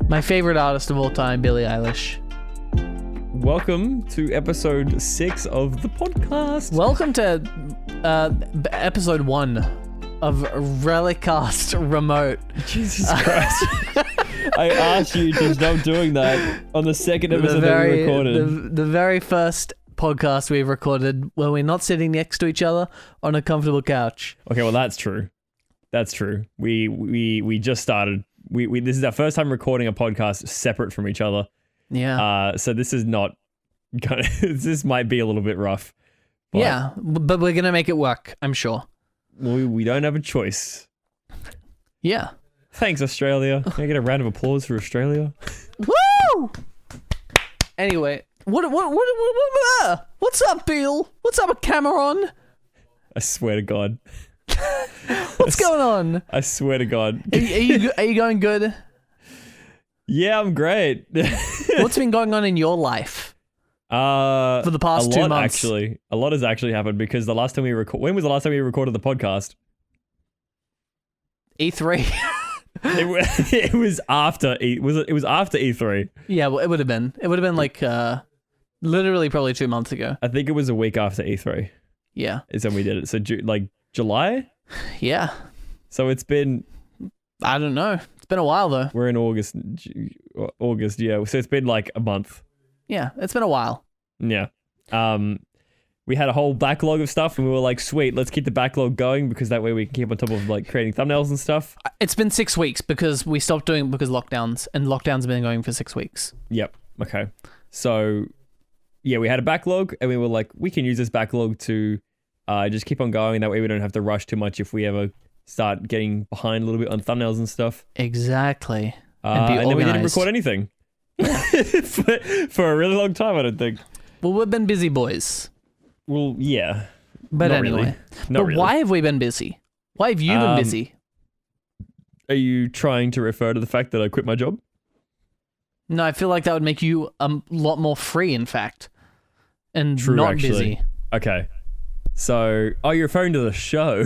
My favorite artist of all time, Billie Eilish. Welcome to episode 6 of the podcast. Welcome to episode 1 of Relicast Remote. Jesus Christ. I asked you to stop doing that on the second episode that we recorded. The very first podcast we recorded when we're not sitting next to each other on a comfortable couch. Okay, well that's true. That's true. We just started. This is our first time recording a podcast separate from each other. Yeah. So this is not gonna, this might be a little bit rough. But yeah, but we're gonna make it work, I'm sure. We don't have a choice. Yeah. Thanks, Australia. Can I get a round of applause for Australia? Woo! Anyway, what's up, Bill? What's up, Cameron? I swear to God. What's going on? I swear to God. Are you going good? Yeah, I'm great. What's been going on in your life? For the past 2 months. Actually, a lot has actually happened because the last time when was the last time we recorded the podcast? E3. it was after it was after E3. Yeah, well, it would have been like literally probably 2 months ago. I think it was a week after E3. Yeah, is when we did it. So like July. Yeah. So it's been. I don't know. It's been a while though. We're in August. Yeah. So it's been like a month. Yeah, it's been a while. Yeah. We had a whole backlog of stuff, and we were like, "Sweet, let's keep the backlog going because that way we can keep on top of like creating thumbnails and stuff." It's been 6 weeks because we stopped doing it because lockdowns, and lockdowns have been going for 6 weeks. Yep. Okay. So, yeah, we had a backlog, and we were like, we can use this backlog to just keep on going. That way, we don't have to rush too much if we ever start getting behind a little bit on thumbnails and stuff. Exactly. And then we didn't record anything for a really long time, I don't think. Well, we've been busy boys. Well, yeah. But Not anyway. Really. Not really. Why have we been busy? Why have you been busy? Are you trying to refer to the fact that I quit my job? No, I feel like that would make you a lot more free, in fact. And True, not actually. busy. Okay. So, you're referring to the show.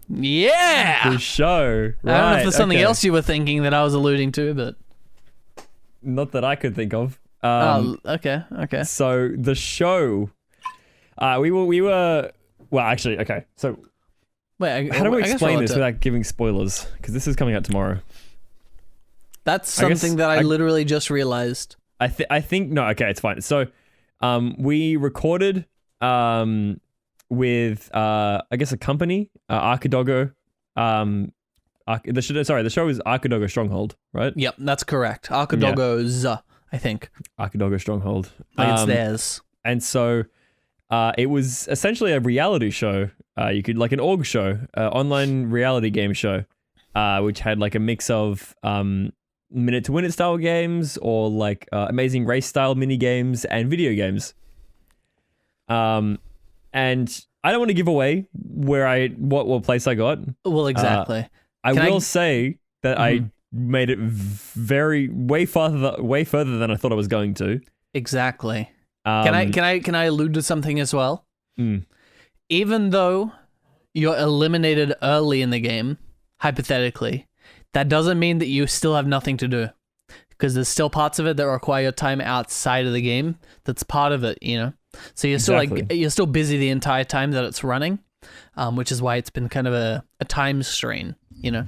Yeah! The show. Right. I don't know if there's something else you were thinking that I was alluding to, but... Not that I could think of. Okay. So, the show... we were... Well, actually, okay. So, wait, how do we explain this without giving spoilers? Because this is coming out tomorrow. That's something that I literally just realized. I think... No, okay, it's fine. So, we recorded... with I guess a company, Archidoggo. The show is Archidoggo Stronghold, right? Yep, that's correct. Archidoggo's, I think. Archidoggo Stronghold. Like it's theirs. And so it was essentially a reality show. You could like an org show, online reality game show, which had like a mix of minute to win it style games or like Amazing Race style mini games and video games. And I don't want to give away what place I got. Well, exactly. I will say that I made it way further than I thought I was going to. Exactly. Can I allude to something as well? Even though you're eliminated early in the game, hypothetically, that doesn't mean that you still have nothing to do. Because there's still parts of it that require your time outside of the game. That's part of it, you know. So you're still you're still busy the entire time that it's running, which is why it's been kind of a time strain, you know.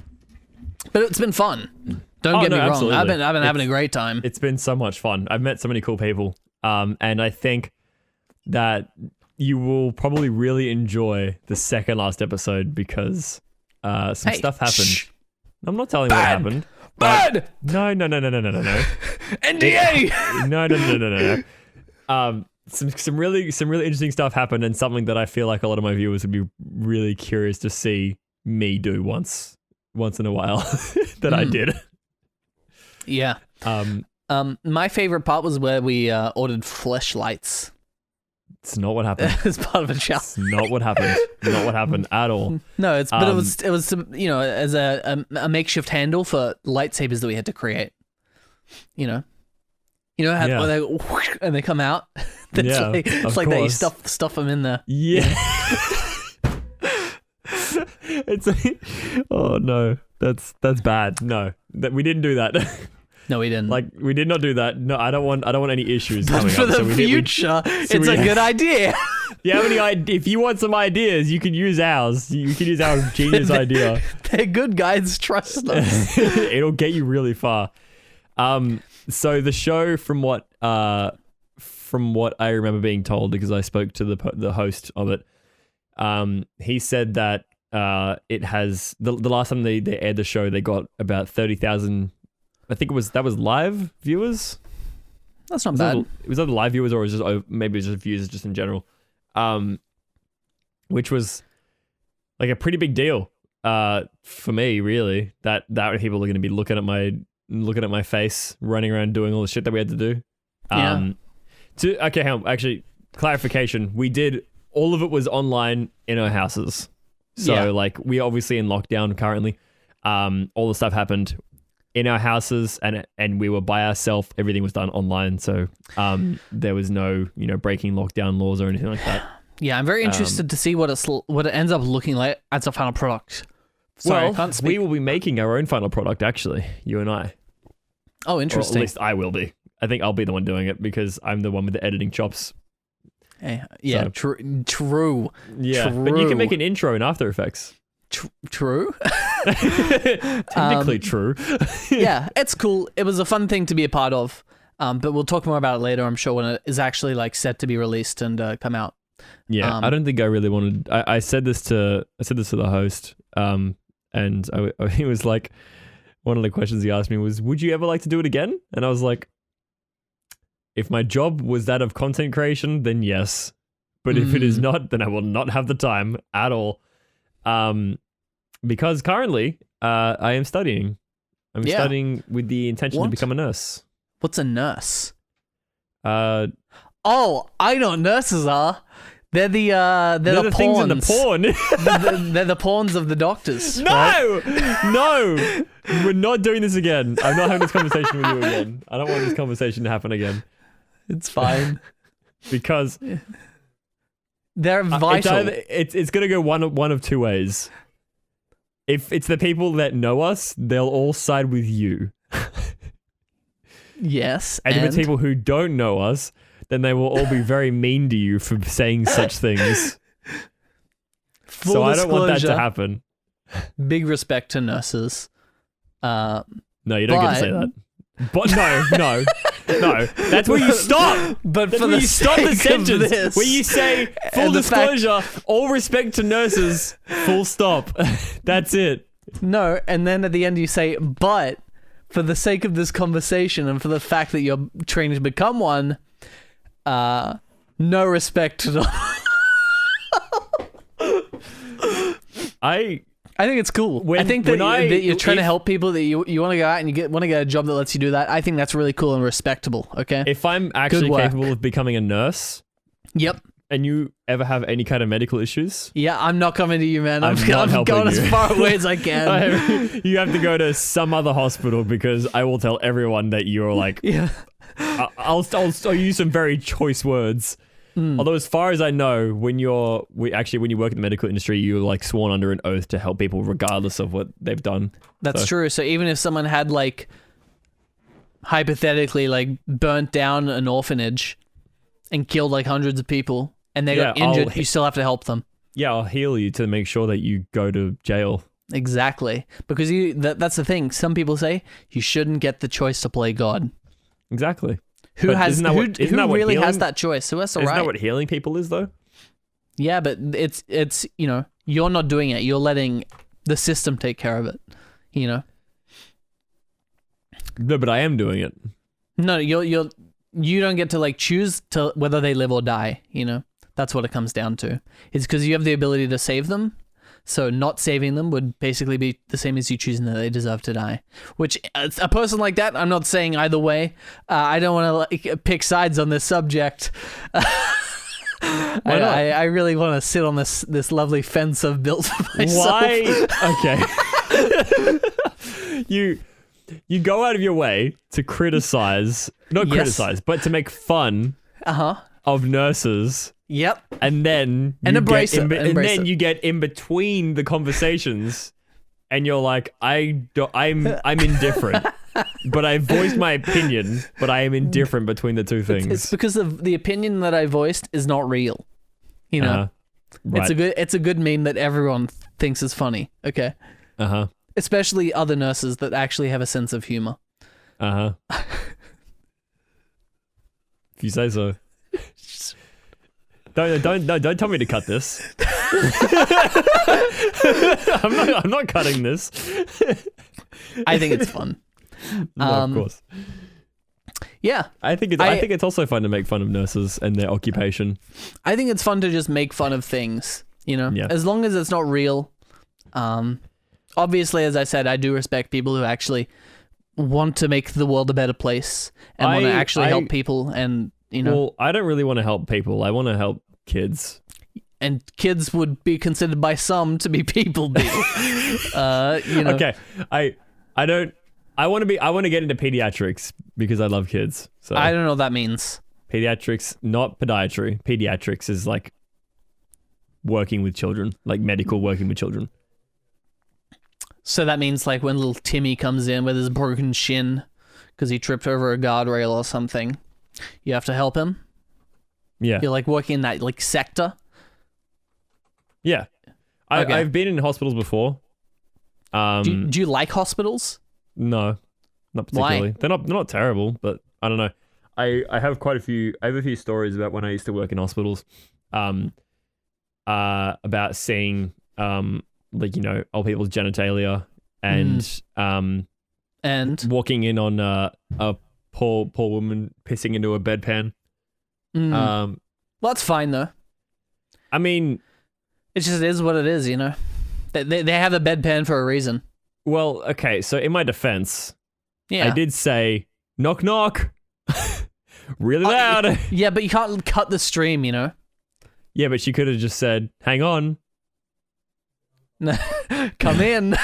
But it's been fun. Don't get me wrong. Absolutely. I've been having a great time. It's been so much fun. I've met so many cool people, and I think that you will probably really enjoy the second last episode because some stuff happened. I'm not telling what happened. Bad! No. NDA! No. Some really interesting stuff happened, and something that I feel like a lot of my viewers would be really curious to see me do once in a while that I did. Yeah. My favorite part was where we ordered fleshlights. It's not what happened. As part of a challenge. It's not what happened. Not what happened at all. No, it was you know, as a makeshift handle for lightsabers that we had to create. You know how they come out. It's like that. You stuff them in there. Yeah. It's oh no, that's bad. No, that we didn't do that. No, we didn't. Like, we did not do that. No, I don't want any issues but coming for up. the future, it's a good idea. If you want some ideas, you can use ours. You can use our genius idea. They're good guys. Trust us. It'll get you really far. So the show, from what I remember being told, because I spoke to the host of it, he said that it has the last time they aired the show, they got about 30,000. I think that was live viewers. That's not bad. Was that live viewers, or was it just maybe it was just views just in general? Which was like a pretty big deal for me, really. That people are going to be looking at my face, running around doing all the shit that we had to do. Okay, hang on. Actually, clarification. We did all of it was online in our houses. So like we're obviously in lockdown currently. All the stuff happened in our houses, and we were by ourselves. Everything was done online, so there was no breaking lockdown laws or anything like that. Yeah, I'm very interested to see what it ends up looking like as a final product. Sorry, I can't speak. We will be making our own final product, actually, you and I. Oh, interesting. Or at least I will be. I think I'll be the one doing it because I'm the one with the editing chops. Yeah, true. Yeah, true. But you can make an intro in After Effects. True. Technically true. Yeah, it's cool. It was a fun thing to be a part of. But we'll talk more about it later, I'm sure, when it is actually like set to be released and come out. Yeah, I don't think I really wanted. I said this to the host, and he was like, one of the questions he asked me was, "Would you ever like to do it again?" And I was like, "If my job was that of content creation, then yes. But if it is not, then I will not have the time at all." Because currently, I am studying. I'm studying with the intention to become a nurse. What's a nurse? Oh, I know what nurses are. They're the things in the porn. They're the pawns of the doctors. No, right? No, we're not doing this again. I'm not having this conversation with you again. I don't want this conversation to happen again. It's fine. Because they're vital. It's gonna go one of two ways. If it's the people that know us, they'll all side with you. Yes. And if it's people who don't know us, then they will all be very mean to you for saying such things. So I don't want that to happen. Big respect to nurses. No, you don't get to say that. But no. That's where you stop. But that's for the stop the sentence this, where you say full disclosure, all respect to nurses. Full stop. That's it. No, and then at the end you say, but for the sake of this conversation and for the fact that you're training to become one, no respect to them. I think it's cool. I think that you're trying to help people, that you want to go out and want to get a job that lets you do that. I think that's really cool and respectable, okay? If I'm actually capable of becoming a nurse... Yep. And you ever have any kind of medical issues? Yeah, I'm not coming to you, man. I'm going as far away as I can. You have to go to some other hospital because I will tell everyone that you're like... Yeah. I'll use some very choice words. Although as far as I know, when you work in the medical industry, you're like sworn under an oath to help people regardless of what they've done. That's true. So even if someone had like hypothetically like burnt down an orphanage and killed like hundreds of people and they got injured, you still have to help them. Yeah, I'll heal you to make sure that you go to jail. Exactly. Because that's the thing. Some people say you shouldn't get the choice to play God. Exactly. Who really has that choice? Who has the right? Isn't that what healing people is, though? Yeah, but it's you're not doing it. You're letting the system take care of it. No, but I am doing it. No, you don't get to like choose to whether they live or die. That's what it comes down to. It's because you have the ability to save them. So not saving them would basically be the same as you choosing that they deserve to die. Which, a person like that, I'm not saying either way. I don't want to pick sides on this subject. I really want to sit on this lovely fence I've built for myself. Why? Okay. You go out of your way to criticize, but to make fun of nurses. Yep. And then you get in between the conversations and you're like, I'm indifferent. but I voiced my opinion, but I am indifferent between the two things. It's because of the opinion that I voiced is not real. You know, right. It's a good meme that everyone thinks is funny. Okay. Especially other nurses that actually have a sense of humor. If you say so. Don't tell me to cut this. I'm not cutting this. I think it's fun. No, of course. Yeah. I think it's also fun to make fun of nurses and their occupation. I think it's fun to just make fun of things, you know? Yeah. As long as it's not real. Obviously, as I said, I do respect people who actually want to make the world a better place and want to actually help people and, you know. Well, I don't really want to help people. I want to help kids. And kids would be considered by some to be people, Bill. You know. Okay. I want to get into pediatrics because I love kids. So I don't know what that means. Pediatrics, not podiatry. Pediatrics is like working with children, like medical working with children. So that means like when little Timmy comes in with his broken shin because he tripped over a guardrail or something, you have to help him? Yeah. You're like working in that like sector? Yeah. Okay. I've been in hospitals before. Do you like hospitals? No, not particularly. Why? They're not terrible, but I don't know. I have a few stories about when I used to work in hospitals. About seeing like, you know, old people's genitalia and walking in on a poor woman pissing into a bedpan. Well, that's fine though. I mean, it is what it is, you know. They have a bedpan for a reason. Well, okay, so in my defense, yeah, I did say knock knock really loud. Yeah, but you can't cut the stream, you know. Yeah, but she could have just said, "Hang on, come in."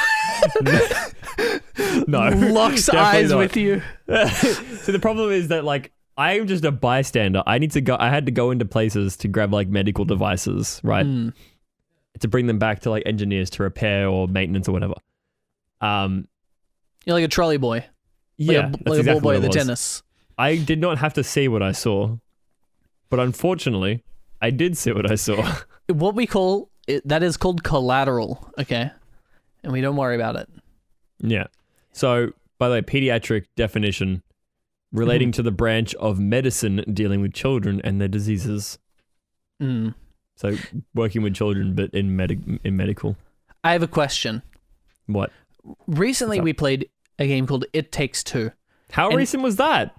No, locks eyes not. with you. So the problem is that like I'm just a bystander. I had to go into places to grab like medical devices, right? To bring them back to like engineers to repair or maintenance or whatever. You're like a trolley boy. Yeah, like a ball boy at the tennis. I did not have to see what I saw, but unfortunately, I did see what I saw. What we call it, that is called collateral, okay? And we don't worry about it. Yeah. So, by the way, pediatric definition relating to the branch of medicine dealing with children and their diseases. So, working with children, but in medical. I have a question. What? Recently, we played a game called It Takes Two. How recent was that?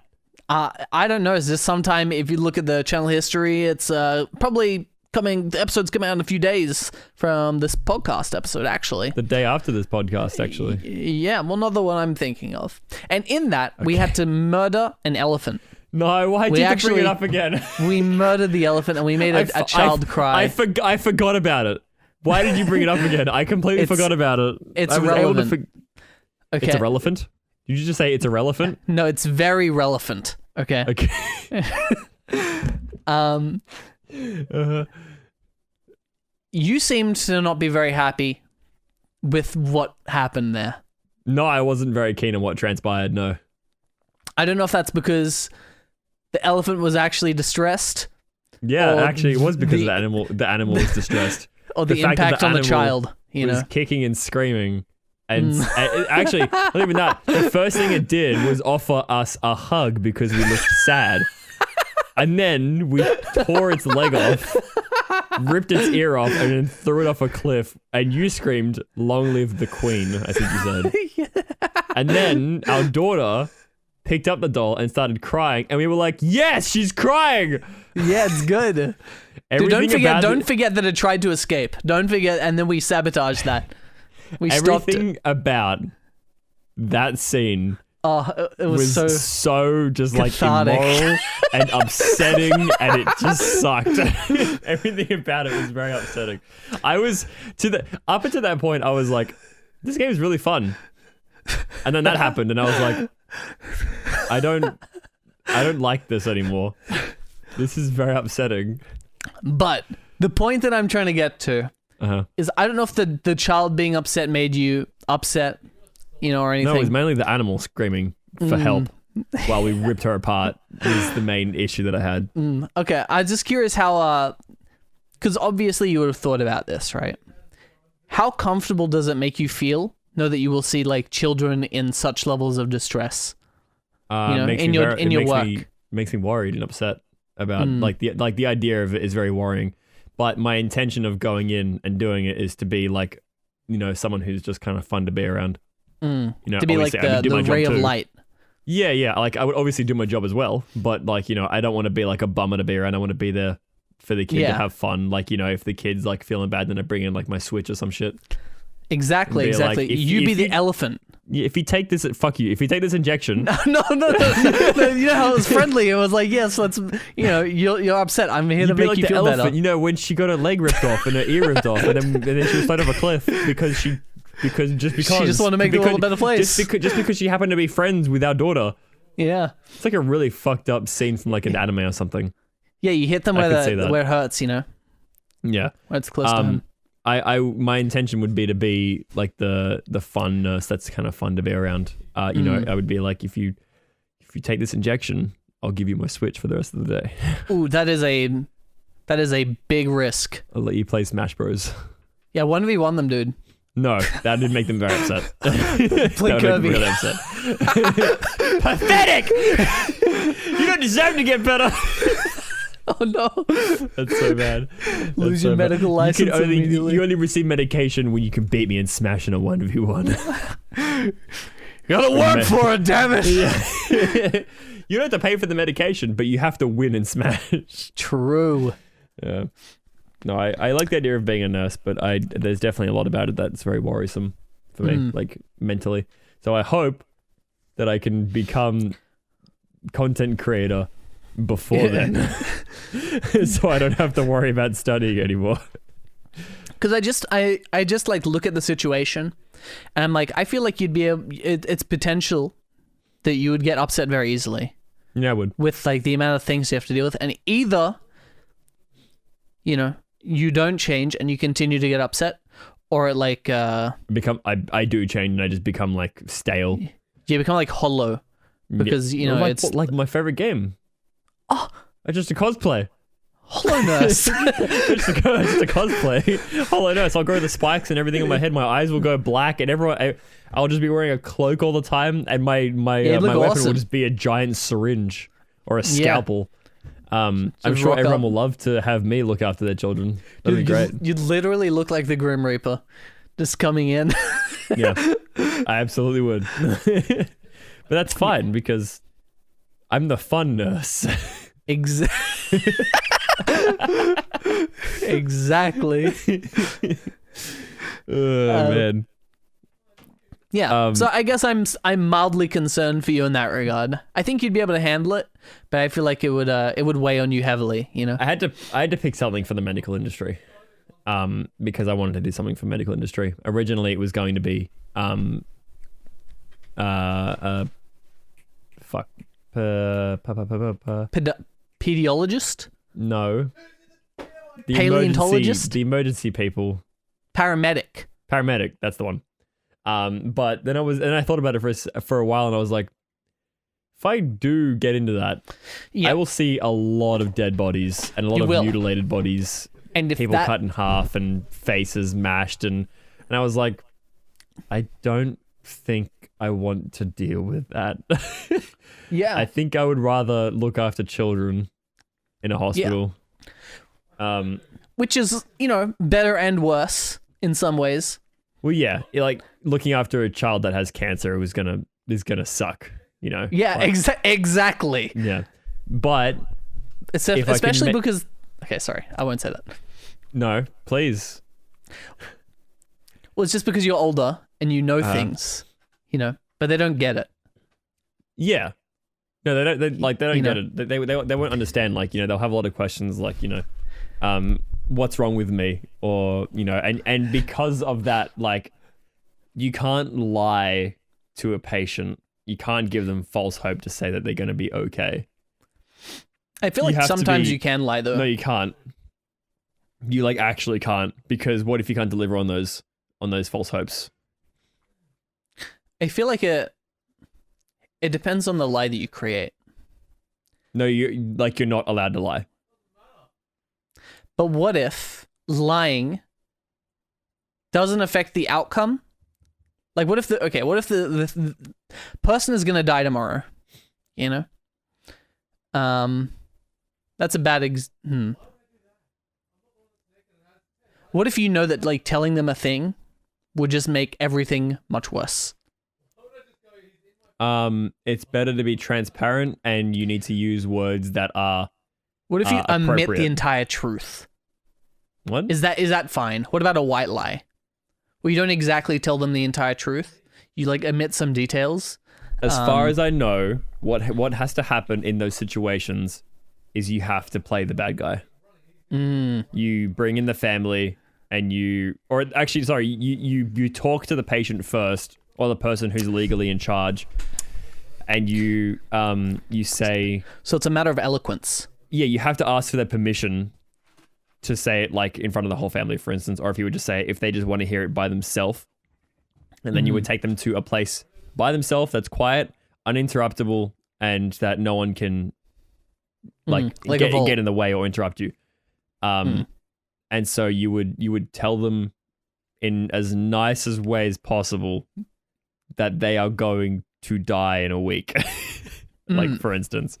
I don't know. Is this sometime, if you look at the channel history, it's probably the episode's coming out in a few days from this podcast episode, actually. The day after this podcast, actually. Yeah, well, not the one I'm thinking of. And in that, we had to murder an elephant. No, why did you bring it up again? We murdered the elephant and we made a child cry. I forgot about it. Why did you bring it up again? I completely forgot about it. It's relevant. Okay. It's irrelevant? Did you just say it's irrelevant? No, it's very relevant. Okay. You seemed to not be very happy with what happened there. No, I wasn't very keen on what transpired, no. I don't know if that's because the elephant was actually distressed. Yeah, actually it was because the animal was distressed. Or the impact on the child, you know. Was kicking and screaming. And actually, not even that. The first thing it did was offer us a hug because we looked sad. And then we tore its leg off, ripped its ear off, and then threw it off a cliff. And you screamed, "Long live the Queen," I think you said. And then our daughter picked up the doll and started crying. And we were like, yes, she's crying. Yeah, it's good. Dude, don't forget that it tried to escape. Don't forget, and then we sabotaged that. Everything about that scene it was so just cathartic. Like immoral and upsetting, and it just sucked. Everything about it was very upsetting. I was up until that point, I was like, this game is really fun. And then that happened, and I was like, I don't like this anymore. This is very upsetting. But the point that I'm trying to get to is I don't know if the child being upset made you upset, you know, or anything. No, it was mainly the animal screaming. for help while we ripped her apart is the main issue that I had. Okay, I'm just curious how, because obviously you would have thought about this, right? How comfortable does it make you feel? Know that you will see like children in such levels of distress, in your work. Makes me worried and upset about the idea of it is very worrying. But my intention of going in and doing it is to be like, someone who's just kind of fun to be around. To be like the ray of light. Yeah. Like I would obviously do my job as well, but like, I don't want to be like a bummer to be around. I want to be there for the kid to have fun. Like, if the kid's like feeling bad, then I bring in like my Switch or some shit. Exactly. Like, you be the elephant. If you take this, fuck you. If you take this injection, no. You know how it was friendly. It was like, yes, let's. You're upset. I'm here to make you feel elephant, better. when she got her leg ripped off and her ear ripped off, and then she was thrown off a cliff because she just wanted to make the world a better place. Just because she happened to be friends with our daughter. Yeah. It's like a really fucked up scene from like an anime or something. Yeah, you hit them where it hurts. Yeah. Where it's close to him. My intention would be to be like the fun nurse that's kind of fun to be around. I would be like, if you take this injection, I'll give you my Switch for the rest of the day. Ooh, that is a big risk. I'll let you play Smash Bros. Yeah, 1v1 them, dude. No, that did make them very upset. Play Kirby. Really upset. Pathetic! You don't deserve to get better. Oh no, that's so bad. Lose your medical license immediately. You only receive medication when you can beat me and Smash in a 1v1. You gotta work for it, damn it. Yeah. You don't have to pay for the medication, but you have to win in Smash. True. Yeah. No, I like the idea of being a nurse, but there's definitely a lot about it that's very worrisome for me, like mentally. So I hope that I can become content creator before then, so I don't have to worry about studying anymore. Because I just like look at the situation, and I'm like, I feel like you'd be it's potential that you would get upset very easily. Yeah, I would. With like the amount of things you have to deal with, and either, you don't change and you continue to get upset, or like I do change and I just become like stale. You become like hollow because it's like my favorite game. Oh, it's just a cosplay. Hollow Nurse. It's just a cosplay. Hollow Nurse. I'll grow the spikes and everything on my head. My eyes will go black, and I'll just be wearing a cloak all the time, and my weapon will just be a giant syringe or a scalpel. I'm sure everyone will love to have me look after their children. That'd be great. You'd literally look like the Grim Reaper, just coming in. Yeah, I absolutely would. But that's fine because I'm the fun nurse. Exactly. Man. Yeah. So I guess I'm mildly concerned for you in that regard. I think you'd be able to handle it, but I feel like it would weigh on you heavily. I had to pick something for the medical industry, because I wanted to do something for medical industry. Originally, it was going to be Pediologist? No. Paleontologist? The emergency people. Paramedic, that's the one. But then I thought about it for a while, and I was like, if I do get into that, I will see a lot of dead bodies and a lot of mutilated bodies, and people cut in half and faces mashed, and I was like, I don't think I want to deal with that. Yeah. I think I would rather look after children in a hospital. Yeah. Which is, better and worse in some ways. Well, yeah, like looking after a child that has cancer is gonna suck, Yeah, exactly. Yeah, but especially because. Okay, sorry, I won't say that. No, please. Well, it's just because you're older and you know things, but they don't get it. Yeah. No, they don't. They don't get it. They won't understand. Like, they'll have a lot of questions. Like, what's wrong with me, or and because of that, like, you can't lie to a patient. You can't give them false hope to say that they're going to be okay. I feel like sometimes you can lie though. No, you can't. You actually can't, because what if you can't deliver on those false hopes? I feel like It depends on the lie that you create. No, you're not allowed to lie. But what if lying doesn't affect the outcome? Like, what if the person is gonna die tomorrow? You know, that's a bad What if you know that like telling them a thing would just make everything much worse? It's better to be transparent, and you need to use words that are. What if you omit the entire truth? What? Is that fine? What about a white lie? Well, you don't exactly tell them the entire truth. You like omit some details. As far as I know, what has to happen in those situations is you have to play the bad guy. You bring in the family, and you talk to the patient first, or the person who's legally in charge, and you say. So it's a matter of eloquence. Yeah, you have to ask for their permission to say it, like in front of the whole family, for instance, or if you would just say it if they just want to hear it by themselves, and then you would take them to a place by themselves that's quiet, uninterruptible, and that no one can get in the way or interrupt you. And so you would tell them in as nice as way as possible that they are going to die in a week, like for instance,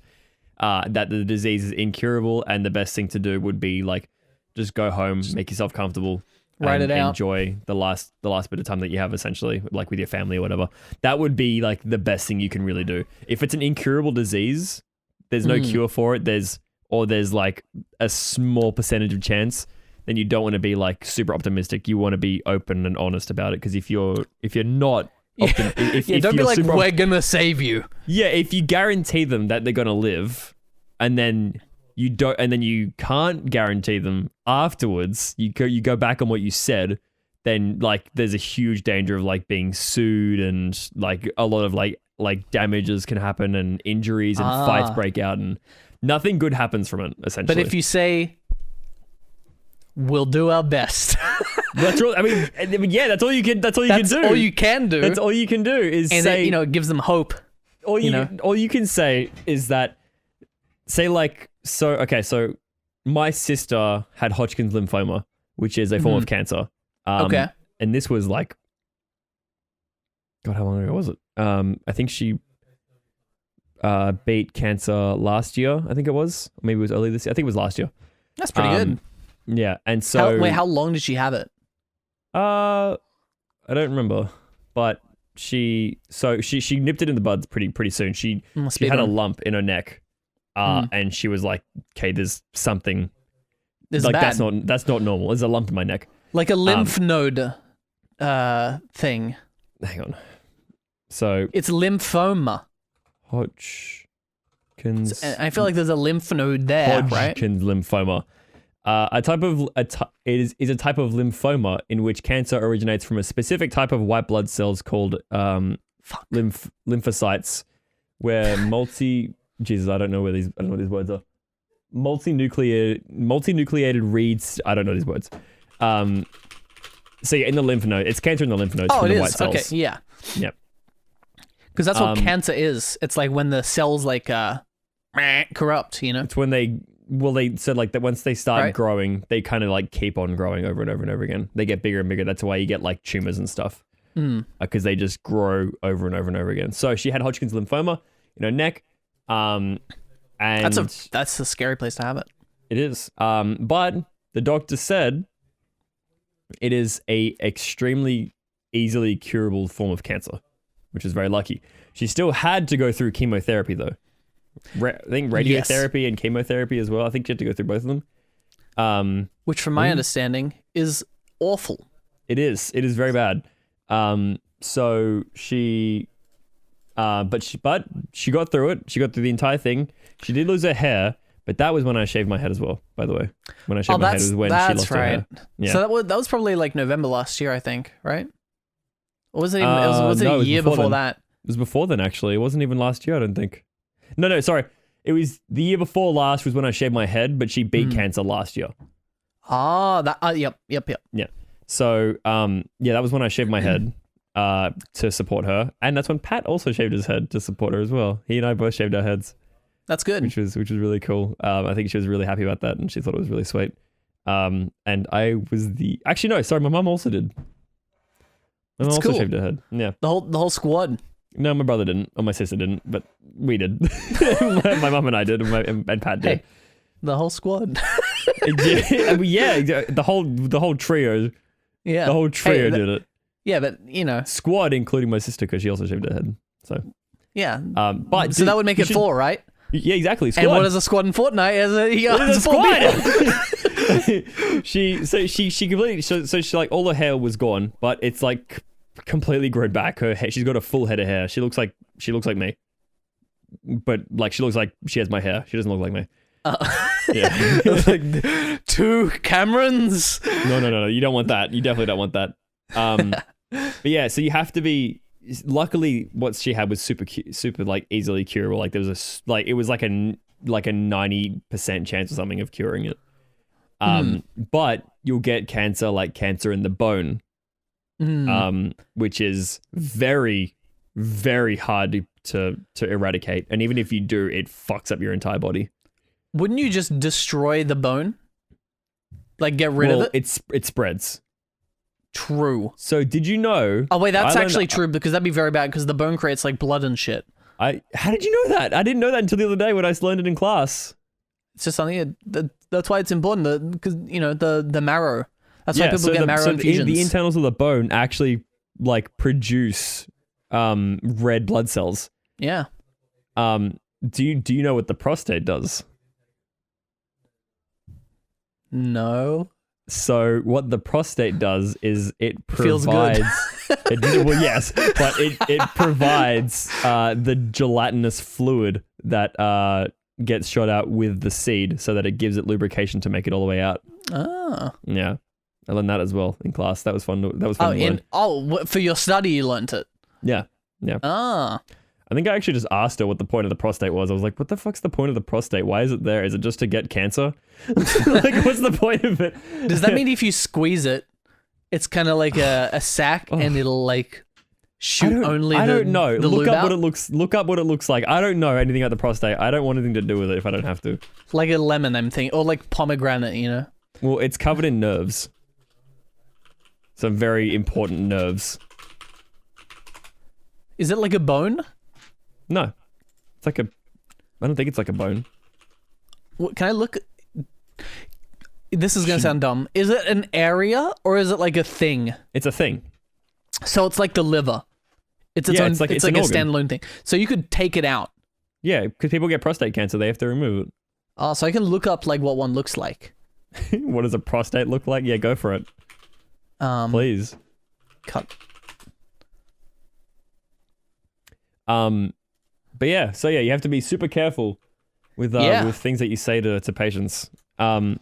that the disease is incurable, and the best thing to do would be like just go home, make yourself comfortable, write it out, enjoy the last bit of time that you have, essentially, like with your family or whatever. That would be like the best thing you can really do. If it's an incurable disease, there's no cure for it. There's like a small percentage of chance. Then you don't want to be like super optimistic. You want to be open and honest about it. Because if you're not, don't be like, we're gonna save you. Yeah, if you guarantee them that they're gonna live, and then you don't, and then you can't guarantee them afterwards, you go back on what you said, then like there's a huge danger of like being sued, and like a lot of like damages can happen, and injuries and fights break out, and nothing good happens from it, essentially. But if you say, we'll do our best. That's all. I mean, yeah, that's all you can. That's all you can do. That's all you can do. That's all you can do is and say. It gives them hope. All you can say is that. Say like so. Okay, so my sister had Hodgkin's lymphoma, which is a form of cancer. Okay. And this was like, God, how long ago was it? I think she beat cancer last year. I think it was. Maybe it was early this year. I think it was last year. That's pretty good. Yeah, and so how long did she have it? I don't remember, but she nipped it in the buds pretty soon. She had a lump in her neck, and she was like, "Okay, there's something. This like is bad. that's not normal. There's a lump in my neck, like a lymph node thing. Hang on, so it's lymphoma. Hodgkin's. I feel like there's a lymph node there, right? Hodgkin's lymphoma. It is a type of lymphoma in which cancer originates from a specific type of white blood cells called lymphocytes, where Jesus, I don't know what these words are. Multinucleated reads. I don't know these words. So yeah, in the lymph node, it's cancer in the lymph nodes from the white cells. Okay, yeah. Yep. Because that's what cancer is. It's like when the cells like corrupt. You know. It's when they said like that once they start growing, they kind of like keep on growing over and over and over again. They get bigger and bigger. That's why you get like tumors and stuff. Because they just grow over and over and over again. So she had Hodgkin's lymphoma in her neck. And that's a scary place to have it. It is. But the doctor said it is a extremely easily curable form of cancer, which is very lucky. She still had to go through chemotherapy though. I think radiotherapy and chemotherapy as well. I think you had to go through both of them. Which from my understanding is awful. It is. It is very bad. So she but she got through it. She got through the entire thing. She did lose her hair, but that was when I shaved my head as well, by the way. When I shaved my head was when she lost her hair. Yeah. So that was probably like November last year, I think, right? Or was it even was it a year before that? It was before then, actually. It wasn't even last year, I don't think. No, sorry. It was the year before last was when I shaved my head, but she beat cancer last year. Yep. Yeah. So, that was when I shaved my head. to support her, and that's when Pat also shaved his head to support her as well. He and I both shaved our heads. That's good. Which was really cool. I think she was really happy about that, and she thought it was really sweet. And I was actually no, sorry, my mum also did. My mum also shaved her head. Yeah, the whole squad. No, my brother didn't, or my sister didn't, but we did. my mum and I did, and Pat did. Hey, the whole squad. Yeah, the whole trio. Yeah, the whole trio did it. Yeah, but you know, squad, including my sister, because she also shaved her head. So yeah, but so that would make it 4, right? Yeah, exactly. Squad. And what is a squad in Fortnite? It's a squad. she completely so she like all her hair was gone, but it's like completely grown back. Her hair, she's got a full head of hair. She looks like me, but like she looks like she has my hair. She doesn't look like me. Yeah, like 2 Camerons. No. You don't want that. You definitely don't want that. But yeah, so you have to be. Luckily, what she had was super like easily curable. Like there was it was like a 90% chance or something of curing it. But you'll get cancer in the bone, which is very, very hard to eradicate. And even if you do, it fucks up your entire body. Wouldn't you just destroy the bone? Like get rid of it? It spreads. True. So did you know? Oh wait, that's actually true because that'd be very bad because the bone creates like blood and shit. How did you know that? I didn't know that until the other day when I learned it in class. It's just something that's why it's important because you know the marrow. That's why people get marrow infusions. The internals of the bone actually like produce red blood cells. Yeah. Do you know what the prostate does? No. So what the prostate does is it provides. Feels good. Well, yes, but it provides the gelatinous fluid that gets shot out with the seed, so that it gives it lubrication to make it all the way out. Ah. Yeah, I learned that as well in class. That was fun. That was fun. For your study, you learned it. Yeah. Ah. I think I actually just asked her what the point of the prostate was. I was like, what the fuck's the point of the prostate? Why is it there? Is it just to get cancer? Like, what's the point of it? Does that mean if you squeeze it, it's kind of like a sack and it'll like shoot I don't know. Look up what it looks like. I don't know anything about the prostate. I don't want anything to do with it if I don't have to. Like a lemon, I'm thinking. Or like pomegranate, you know? Well, it's covered in nerves. Some very important nerves. Is it like a bone? No, it's like I don't think it's like a bone. What, can I look? This is gonna sound dumb. Is it an area or is it like a thing? It's a thing. So it's like the liver. It's its own. It's like a standalone thing. So you could take it out. Yeah, because people get prostate cancer, they have to remove it. Oh, so I can look up like what one looks like. What does a prostate look like? Yeah, go for it. Please. Cut. But yeah, you have to be super careful with things that you say to patients. Not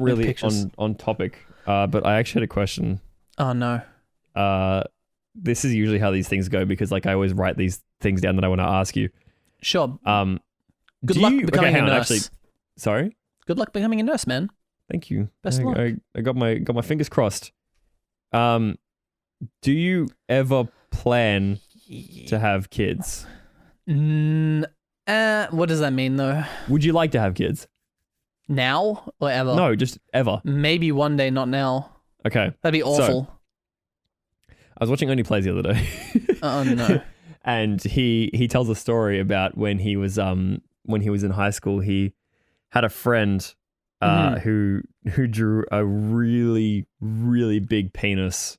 really on topic, but I actually had a question. Oh no. This is usually how these things go because like I always write these things down that I want to ask you. Sure. Good luck becoming a nurse. Actually, sorry? Good luck becoming a nurse, man. Thank you. Best luck. I got my fingers crossed. Do you ever plan to have kids? What does that mean though? Would you like to have kids? Now or ever? No, just ever. Maybe one day, not now. Okay. That'd be awful. So, I was watching Only Plays the other day. Oh no. And he tells a story about when he was in high school, he had a friend who drew a really, really big penis.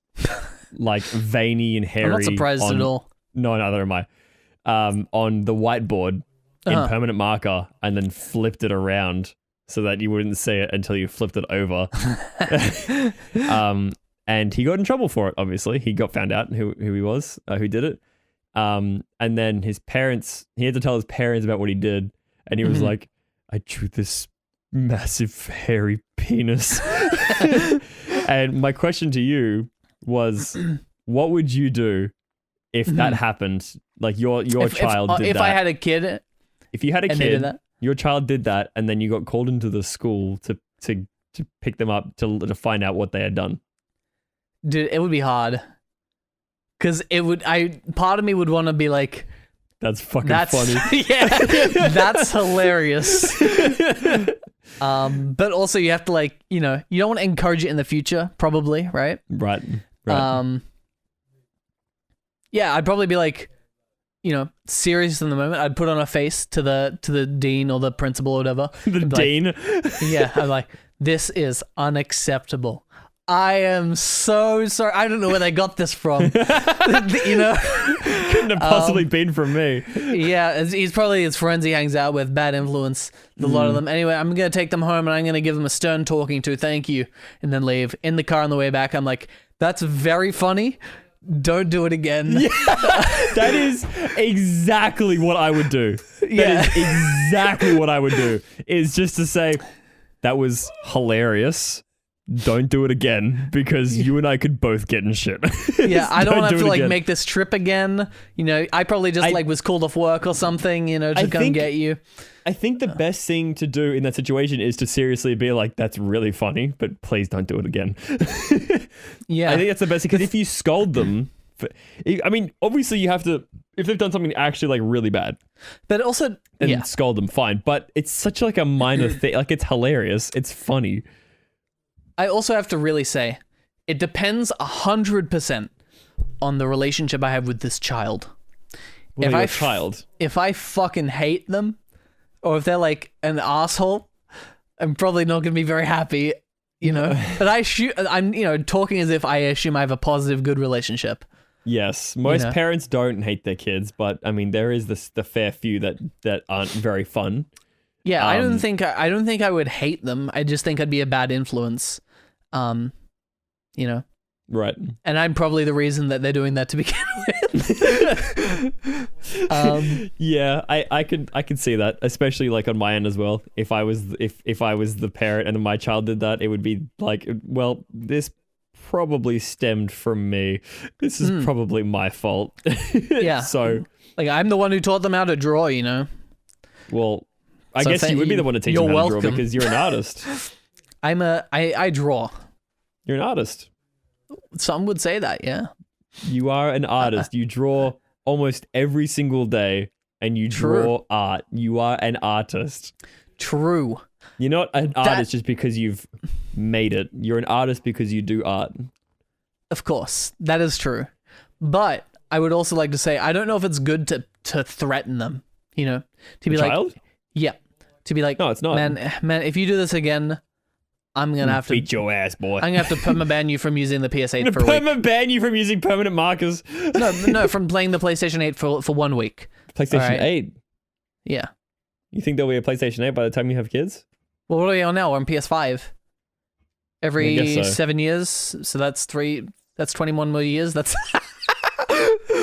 Like veiny and hairy. I'm not surprised at all. No, neither am I. On the whiteboard in permanent marker and then flipped it around so that you wouldn't see it until you flipped it over. And he got in trouble for it, obviously. He got found out who he was, who did it. And then he had to tell his parents about what he did. And he was like, I drew this massive hairy penis. And my question to you was, what would you do if that happened? Like your child did that. If I had a kid. If you had a kid, your child did that, and then you got called into the school to pick them up to find out what they had done. Dude, it would be hard. Because part of me would want to be like, that's fucking funny. Yeah, that's hilarious. But also you have to like, you don't want to encourage it in the future, probably, right? Right. Yeah, I'd probably be like, serious in the moment. I'd put on a face to the dean or the principal or whatever. The dean? Yeah, I'm like, this is unacceptable. I am so sorry. I don't know where they got this from. Couldn't have possibly been from me. Yeah, he's probably his friends he hangs out with, bad influence, a lot of them. Anyway, I'm going to take them home and I'm going to give them a stern talking to, thank you, and then leave. In the car on the way back, I'm like, that's very funny. Don't do it again. Yeah, that is exactly what I would do. That is exactly what I would do, is just to say, that was hilarious. Don't do it again, because you and I could both get in shit. Yeah, I don't have to like make this trip again. I probably just was called off work or something, to come get you. I think the best thing to do in that situation is to seriously be like, that's really funny, but please don't do it again. Yeah. I think that's the best thing, because if you scold them, obviously you have to, if they've done something actually like really bad, but also scold them, fine. But it's such like a minor thing. Like, it's hilarious. It's funny. I also have to really say, it depends 100% on the relationship I have with this child. If I fucking hate them, or if they're like an asshole, I'm probably not gonna be very happy, But I'm talking as if I assume I have a positive, good relationship. Yes, most parents don't hate their kids, but there is the fair few that aren't very fun. Yeah, I don't think I would hate them. I just think I'd be a bad influence. Right. And I'm probably the reason that they're doing that to begin with. Yeah, I could see that, especially like on my end as well. If I was the parent and my child did that, it would be like, well, this probably stemmed from me. This is probably my fault. Yeah. So like, I'm the one who taught them how to draw, Well, I guess you would be the one to teach them how to draw, because you're an artist. I draw. You're an artist. Some would say that, yeah. You are an artist. You draw almost every single day, and you draw art. You are an artist. True. You're not an artist just because you've made it. You're an artist because you do art. Of course, that is true. But I would also like to say, I don't know if it's good to threaten them, to be like, child? Yeah. To be like, no, it's not. Man, if you do this again, I'm going to have to beat your ass, boy. I'm going to have to permaban you from using the PS8 for a week. Permaban you from using permanent markers. No, from playing the PlayStation 8 for 1 week. PlayStation 8? Yeah. You think there'll be a PlayStation 8 by the time you have kids? Well, what are we on now? We're on PS5. Every 7 years, so that's 21 more years. That's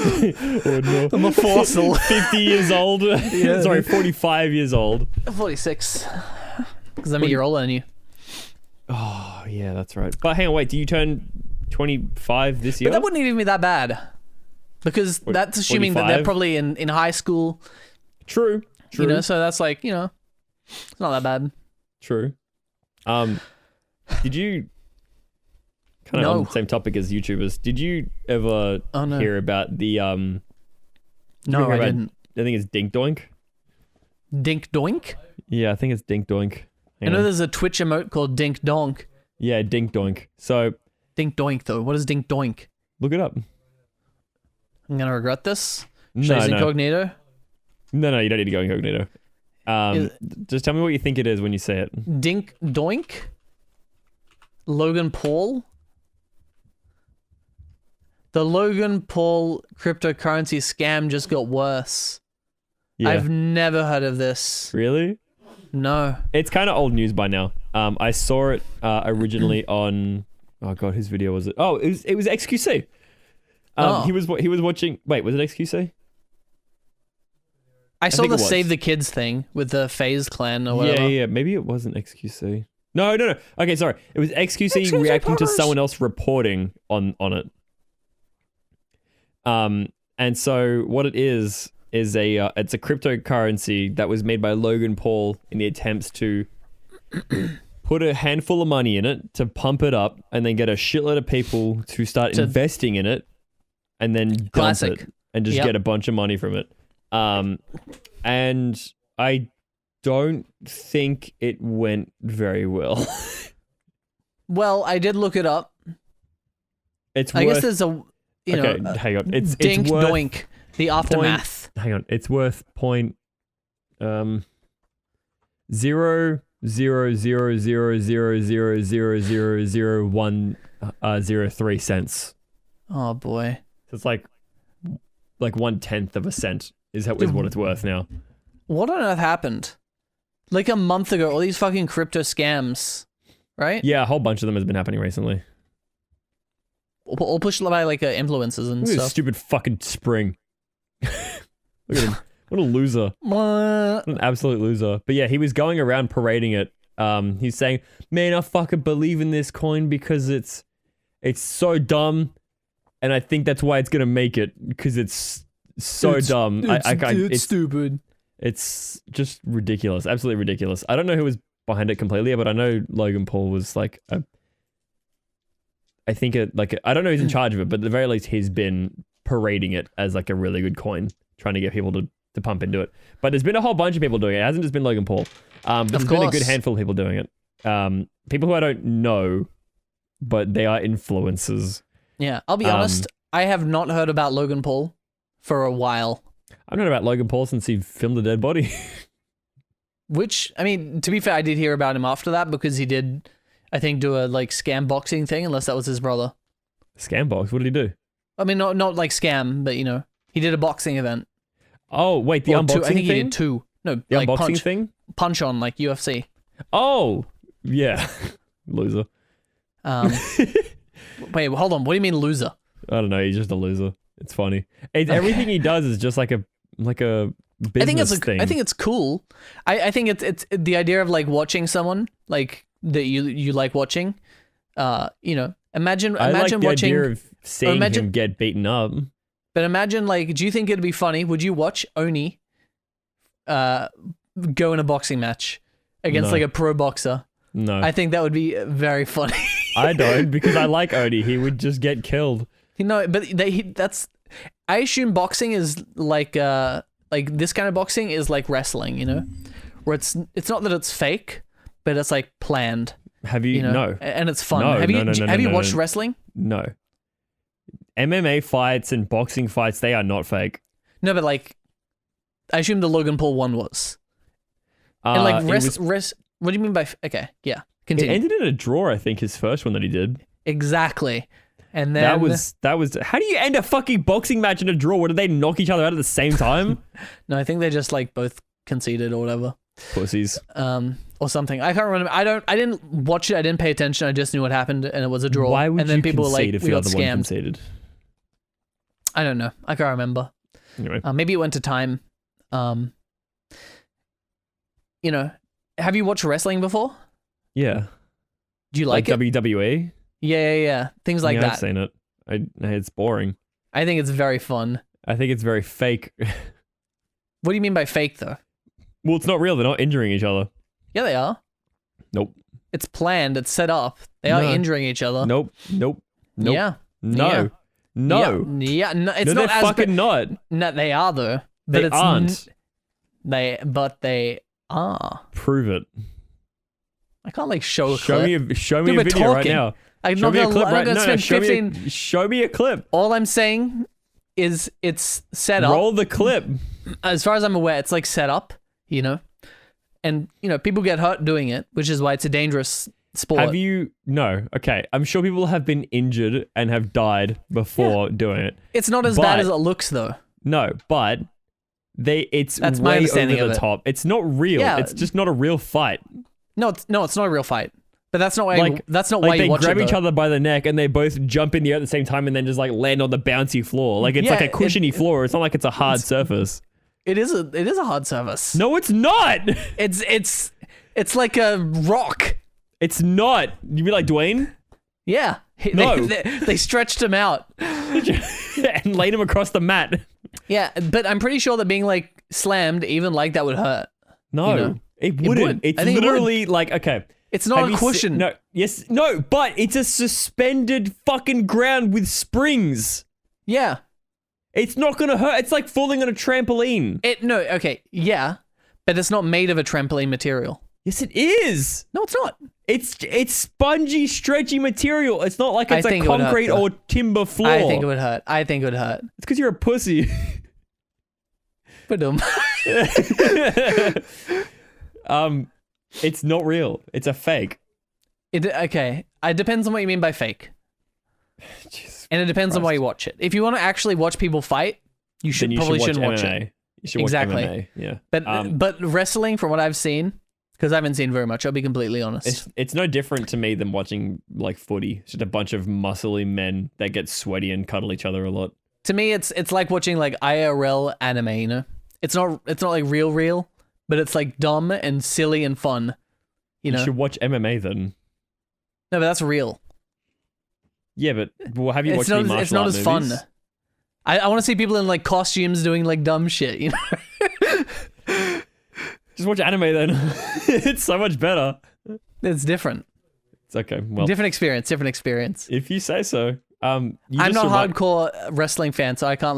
Oh, no. I'm a fossil. 50 years old. Yeah. Sorry, 45 years old. 46. Because I'm a year older than you. Oh, yeah, that's right. But hang on, wait, do you turn 25 this year? But that wouldn't even be that bad. Because that's assuming 45? That they're probably in high school. True. So that's like, it's not that bad. True. Did you... Kind of on the same topic as YouTubers. Did you ever hear about the No, I didn't. I think it's Dink Doink. Dink Doink? Yeah, I think it's Dink Doink. I know there's a Twitch emote called Dink Donk. Yeah, Dink Doink. So Dink Doink though. What is Dink Doink? Look it up. I'm gonna regret this. Should I use incognito? No, you don't need to go incognito. Just tell me what you think it is when you say it. Dink Doink? Logan Paul? The Logan Paul cryptocurrency scam just got worse. Yeah. I've never heard of this. Really? No. It's kind of old news by now. I saw it originally on... Oh god, whose video was it? Oh, it was XQC. He was watching... Wait, was it XQC? I saw the Save the Kids thing with the FaZe clan or whatever. Yeah. Maybe it wasn't XQC. No. Okay, sorry. It was XQC reacting to someone else reporting on it. And so what it is it's a cryptocurrency that was made by Logan Paul in the attempts to put a handful of money in it to pump it up, and then get a shitload of people to start investing in it, and then dump it and just get a bunch of money from it. And I don't think it went very well. Well, I did look it up. I guess there's a hang on. It's dink worth doink. The aftermath. Hang on. It's worth 0.00000000103 Oh boy. So it's like 1/10 of a cent is what it's worth now. What on earth happened? Like a month ago, all these fucking crypto scams, right? Yeah, a whole bunch of them has been happening recently. All pushed by like influencers and Look at stuff. this stupid fucking Spring. Look at him. What a loser. What an absolute loser. But yeah, he was going around parading it. He's saying, man, I fucking believe in this coin because it's so dumb. And I think that's why it's going to make it, because it's so dumb. It's stupid. It's just ridiculous. Absolutely ridiculous. I don't know who was behind it completely, but I know Logan Paul was like I don't know who's in charge of it, but at the very least he's been parading it as like a really good coin, trying to get people to pump into it. But there's been a whole bunch of people doing it. It hasn't just been Logan Paul. But there's been a good handful of people doing it. People who I don't know, but they are influencers. Yeah, I'll be honest, I have not heard about Logan Paul for a while. I've known about Logan Paul since he filmed a dead body. Which, I mean, to be fair, I did hear about him after that because he did, I think, do a like scam boxing thing, unless that was his brother. Scam box? What did he do? I mean, not like scam, but he did a boxing event. Oh, wait, the unboxing thing? I think he did two. No, the like unboxing thing? Punch on, like UFC. Oh, yeah. Loser. Wait, hold on. What do you mean loser? I don't know. He's just a loser. It's funny. Everything he does is just like a business thing. I think it's cool. I think it's the idea of like watching someone like that you like watching. Imagine like the watching. Idea of seeing him get beaten up. But imagine, like, do you think it'd be funny? Would you watch Oni go in a boxing match against like a pro boxer? No. I think that would be very funny. I don't, because I like Oni. He would just get killed. But that's. I assume boxing is like this kind of boxing is like wrestling, where it's not that it's fake, but it's like planned. Have you? No. And it's fun. No, have you watched wrestling? No. MMA fights and boxing fights, they are not fake. No, but like, I assume the Logan Paul one was. And like what do you mean by? Okay, yeah. Continue. It ended in a draw, I think, his first one that he did. Exactly. And then that was. How do you end a fucking boxing match in a draw? What, did they knock each other out at the same time? No, I think they just like both conceded or whatever. Pussies. Or something. I can't remember. I didn't watch it. I didn't pay attention. I just knew what happened, and it was a draw. Why would and then you people were like, concede if we the got other one scammed. conceded? I don't know. I can't remember. Anyway. Maybe it went to time. Have you watched wrestling before? Yeah. Do you like it? WWE? Yeah. Things like that. I've seen it. It's boring. I think it's very fun. I think it's very fake. What do you mean by fake, though? Well, it's not real. They're not injuring each other. Yeah, they are. Nope. It's planned. It's set up. They are injuring each other. Nope. Yeah. No. No. Yeah. No, it's no, not they're as fucking not. No, they are though. But they aren't. They are. Prove it. I can't like show a clip. Show me a video right now. Show me a clip right now. Show me a clip. All I'm saying is it's set up. Roll the clip. As far as I'm aware, it's like set up, and people get hurt doing it, which is why it's a dangerous sport. Have you? No. Okay. I'm sure people have been injured and have died before doing it. It's not as bad as it looks, though. No, but that's my way understanding over of the it. top. It's not real. Yeah. It's just not a real fight. No, it's not a real fight. But that's not why. why you watch it. They grab each other by the neck and they both jump in the air at the same time and then just like land on the bouncy floor. Like it's like a cushiony floor. It's not like it's a hard surface. It is a hard surface. No, it's not. It's like a rock. It's not. You be like Dwayne? Yeah. No. They stretched him out and laid him across the mat. Yeah, but I'm pretty sure that being like slammed even like that would hurt. No, it wouldn't. It's literally like, okay, It's not a cushion. But it's a suspended fucking ground with springs. Yeah. It's not gonna hurt. It's like falling on a trampoline. Yeah, but it's not made of a trampoline material. Yes, it is. No, it's not. It's spongy, stretchy material. It's not like it's a concrete or timber floor. I think it would hurt. It's because you're a pussy. It's not real. It's a fake. It depends on what you mean by fake. Jesus and it depends on why you watch it. If you want to actually watch people fight, you shouldn't watch it. You should watch MMA. Yeah. But wrestling, from what I've seen, because I haven't seen very much, I'll be completely honest. It's no different to me than watching like footy. It's just a bunch of muscly men that get sweaty and cuddle each other a lot. To me, it's like watching like IRL anime. You know, it's not like real, but it's like dumb and silly and fun. You should watch MMA then. No, but that's real. Yeah, but have you watched any martial art It's not as fun. I want to see people in like costumes doing like dumb shit, you know? Just watch anime then. It's so much better. It's different. It's okay. Well, different experience. If you say so. I'm not a hardcore wrestling fan, so I can't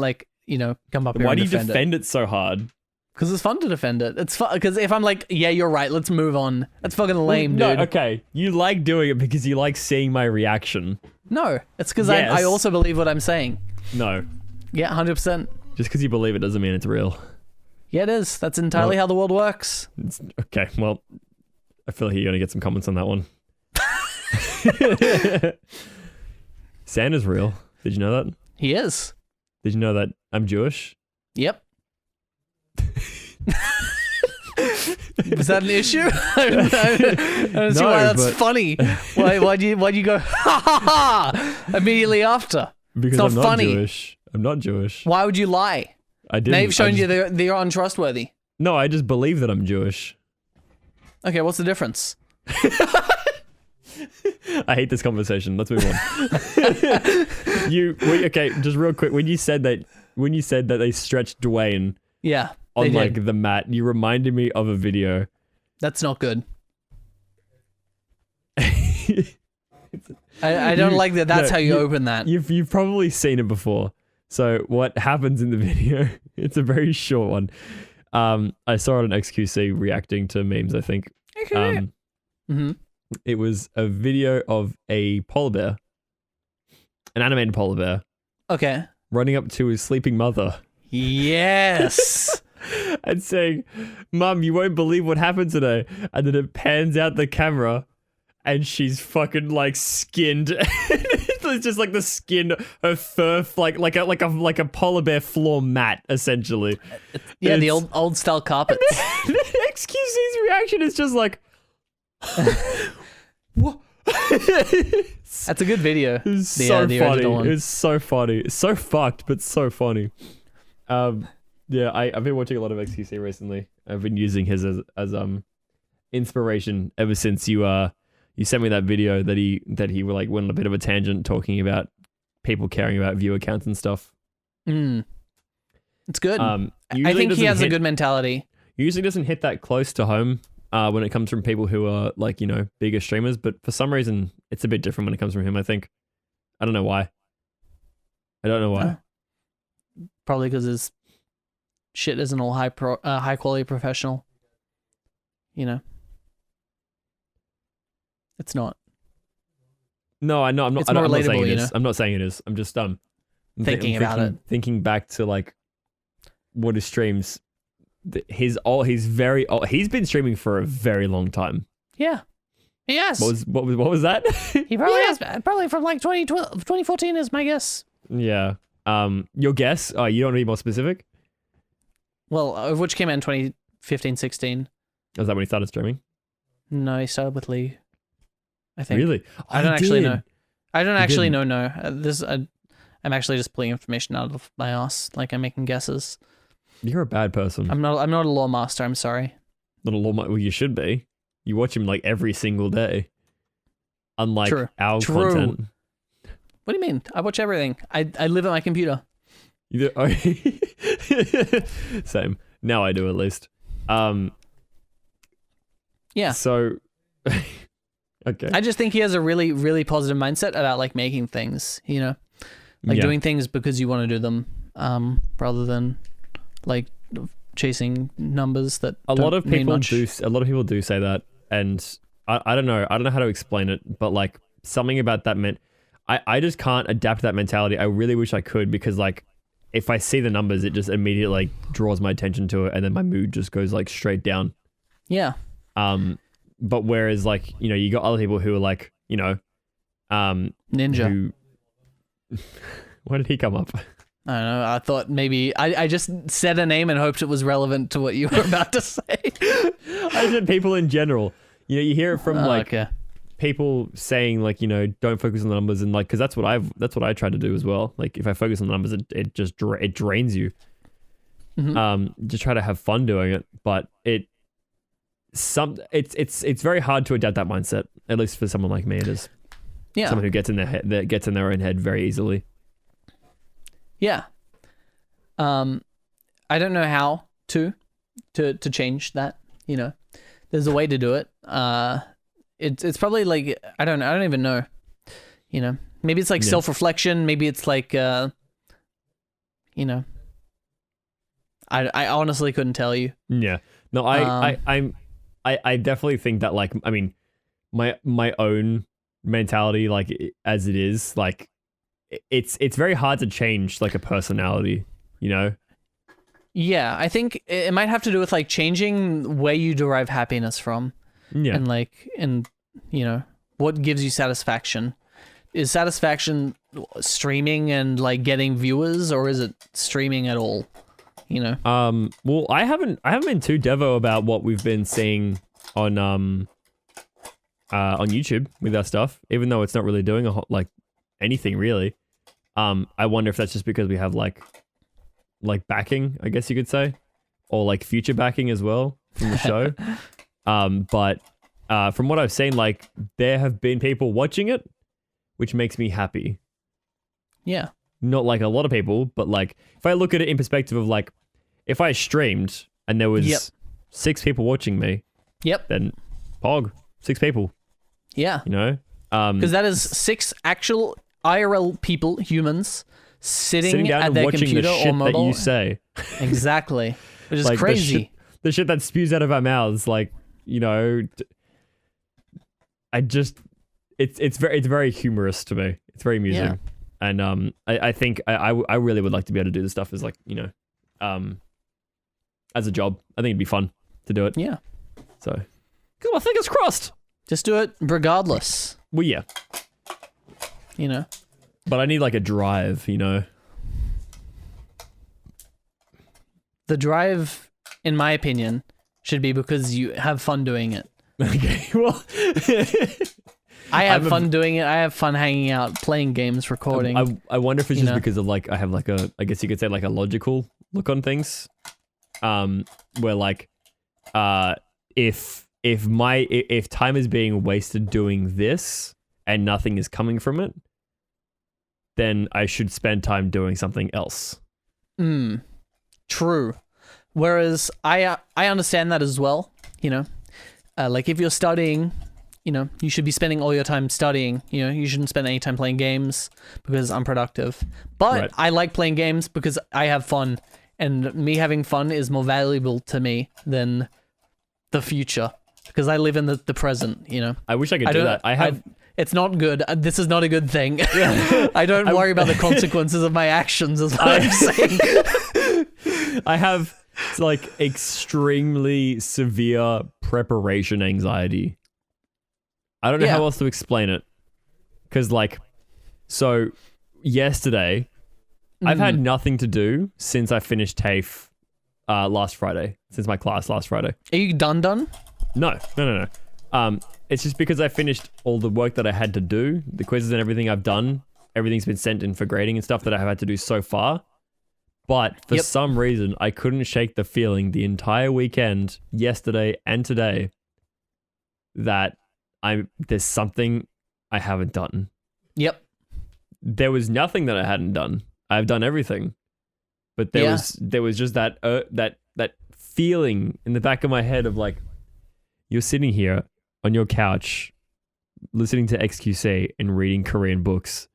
come up here. Why do you defend it so hard? Because it's fun to defend it. It's fun because if I'm like, yeah, you're right, let's move on. That's fucking lame, dude. Okay. You like doing it because you like seeing my reaction. No, it's because I also believe what I'm saying. No. Yeah, 100%. Just because you believe it doesn't mean it's real. Yeah, it is. That's entirely how the world works. Okay, well, I feel like you're going to get some comments on that one. Santa's real. Did you know that? He is. Did you know that I'm Jewish? Yep. Was that an issue? I don't see why that's funny. Why'd you go ha ha ha immediately after? Because I'm not funny. Jewish. I'm not Jewish. Why would you lie? I didn't. They've shown you they're untrustworthy. No, I just believe that I'm Jewish. Okay, what's the difference? I hate this conversation. Let's move on. Okay, just real quick. When you said that they stretched Dwayne, on like the mat, you reminded me of a video. That's not good. I don't like that. That's how you open that. You've probably seen it before. So what happens in the video? It's a very short one. I saw it on XQC reacting to memes, I think. Okay. It was a video of a polar bear, an animated polar bear. Okay. Running up to his sleeping mother. Yes. And saying, "Mum, you won't believe what happened today." And then it pans out the camera, and she's fucking like skinned. It's just like the skin, her fur, like a polar bear floor mat, essentially. Yeah, the old style carpets. The XQC's reaction is just like, what? That's a good video. It's so funny. It's so funny. It's so fucked, but so funny. Yeah, I've been watching a lot of XQC recently. I've been using his as inspiration ever since you sent me that video that he like went on a bit of a tangent talking about people caring about viewer counts and stuff. It's good. I think he has a good mentality. Usually doesn't hit that close to home when it comes from people who are like, bigger streamers, but for some reason it's a bit different when it comes from him, I think. I don't know why. Probably because his shit isn't all high quality professional. It's not. No, I know. I'm not. It's more I'm not saying relatable, it is. I'm not saying it is. I'm just thinking about it. Thinking back to like what his streams. He's very old. He's been streaming for a very long time. Yeah. Yes. What was that? He probably has. Probably from like 2014 is my guess. Yeah. Your guess? Oh, you don't want to be more specific? Well, which came out in 2015, 16. Was that when he started streaming? No, he started with League, I think. Really? I don't actually know. I don't actually know. No, I'm actually just pulling information out of my ass. Like I'm making guesses. You're a bad person. I'm not a lore master. I'm sorry. Not a lore master. Well, you should be. You watch him like every single day. Unlike our content. What do you mean? I watch everything. I live at my computer. Same. Now I do at least. Yeah. So Okay. I just think he has a really, really positive mindset about like making things, you know, like doing things because you want to do them, rather than like chasing numbers that a lot of people much. do. A lot of people do say that, and I don't know. I don't know how to explain it, but like something about that meant I just can't adapt that mentality. I really wish I could, because like if I see the numbers, it just immediately like draws my attention to it, and then my mood just goes like straight down. Yeah. But whereas like, you know, you got other people who are like, you know, Ninja. Why did he come up? I don't know. I thought maybe I just said a name and hoped it was relevant to what you were about to say. I said people in general. You know, you hear it from people saying like, you know, don't focus on the numbers, and like, because that's what I try to do as well. Like if I focus on the numbers, it just it drains you. Mm-hmm. Just try to have fun doing it, but it's very hard to adapt that mindset. At least for someone like me, it is. Yeah. Someone who gets in their head, that gets in their own head very easily. Yeah. I don't know how to change that, you know. There's a way to do it. It's probably like I don't even know. You know. Maybe it's like self-reflection, maybe it's like you know. I honestly couldn't tell you. Yeah. No, I definitely think that like, I mean, my own mentality, like as it is, like it's very hard to change like a personality, you know? Yeah, I think it might have to do with like changing where you derive happiness from. Yeah. And you know, what gives you satisfaction? Is satisfaction streaming and like getting viewers, or is it streaming at all? You know? Well, I haven't been too devo about what we've been seeing on YouTube with our stuff, even though it's not really doing like anything really. I wonder if that's just because we have like backing, I guess you could say, or like future backing as well from the show. But from what I've seen, like there have been people watching it, which makes me happy. Yeah. Not like a lot of people, but like if I look at it in perspective of like if I streamed and there was 6 people watching me, then Pog, 6 people. Yeah. You know? Because that is 6 actual IRL people, humans, sitting down at their computer the shit or mobile. That you say. Exactly. Which is like crazy. The shit that spews out of our mouths, like, you know, it's very humorous to me. It's very amusing. Yeah. And I think I really would like to be able to do this stuff as like, you know, as a job. I think it'd be fun to do it. Yeah. So, got my fingers crossed. Just do it regardless. Well, yeah. You know. But I need like a drive, you know. The drive, in my opinion, should be because you have fun doing it. Okay, well... I have fun doing it. I have fun hanging out, playing games, recording. I wonder if it's just because of like, I have like a, I guess you could say like a logical look on things. Where like, if time is being wasted doing this and nothing is coming from it, then I should spend time doing something else. True. Whereas I understand that as well, you know, like if you're studying, you know, you should be spending all your time studying. You know, you shouldn't spend any time playing games because I'm unproductive. But I like playing games because I have fun, and me having fun is more valuable to me than the future because I live in the present, you know. I wish I could do that. It's not good. This is not a good thing. I don't worry about the consequences of my actions, is what I'm saying. I have like extremely severe preparation anxiety. I don't know how else to explain it. Because like, so yesterday, I've had nothing to do since I finished TAFE last Friday, since my class last Friday. Are you done? No. It's just because I finished all the work that I had to do, the quizzes and everything I've done. Everything's been sent in for grading and stuff that I have had to do so far. But for some reason, I couldn't shake the feeling the entire weekend, yesterday and today, that there's something I haven't done. Yep. There was nothing that I hadn't done. I've done everything. But there was just that feeling in the back of my head of like, you're sitting here on your couch, listening to XQC and reading Korean books,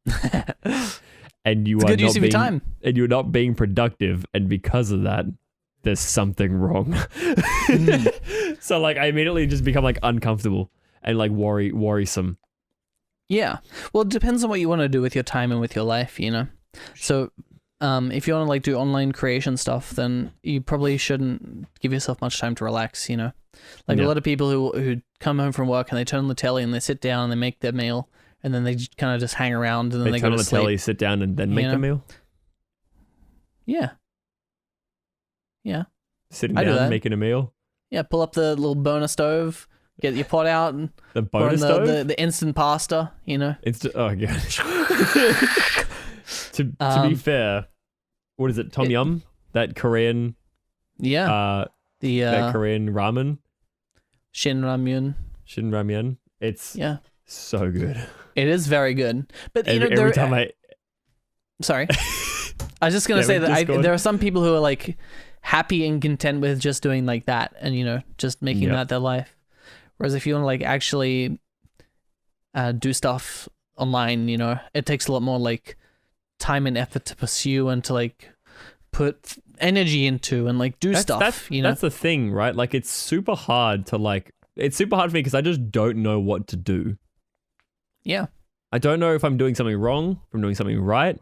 and it's a good use of your time, and you're not being productive, and because of that, there's something wrong. So like, I immediately just become like uncomfortable and like worrisome. Yeah. Well, it depends on what you want to do with your time and with your life, you know. So, if you want to like do online creation stuff, then you probably shouldn't give yourself much time to relax, you know. Like a lot of people who come home from work and they turn on the telly and they sit down and they make their meal and then they kind of just hang around and then they go to sleep. They turn on the telly, sit down, and then make the meal. Yeah. Yeah. Sitting down, making a meal. Yeah, pull up the little burner stove, get your pot out, and the burner stove, the instant pasta. You know, oh gosh. to be fair, what is it? Tom Yum, that Korean. Yeah. That Korean ramen. Shin ramyun. It's so good. It is very good, but you know, every time sorry, I was just gonna say that there are some people who are like happy and content with just doing like that and, you know, just making that their life. Whereas if you want to like actually do stuff online, you know, it takes a lot more like time and effort to pursue and to like put energy into and like do stuff, you know. That's the thing, right? Like it's super hard for me because I just don't know what to do. Yeah. I don't know if I'm doing something wrong, if I'm doing something right.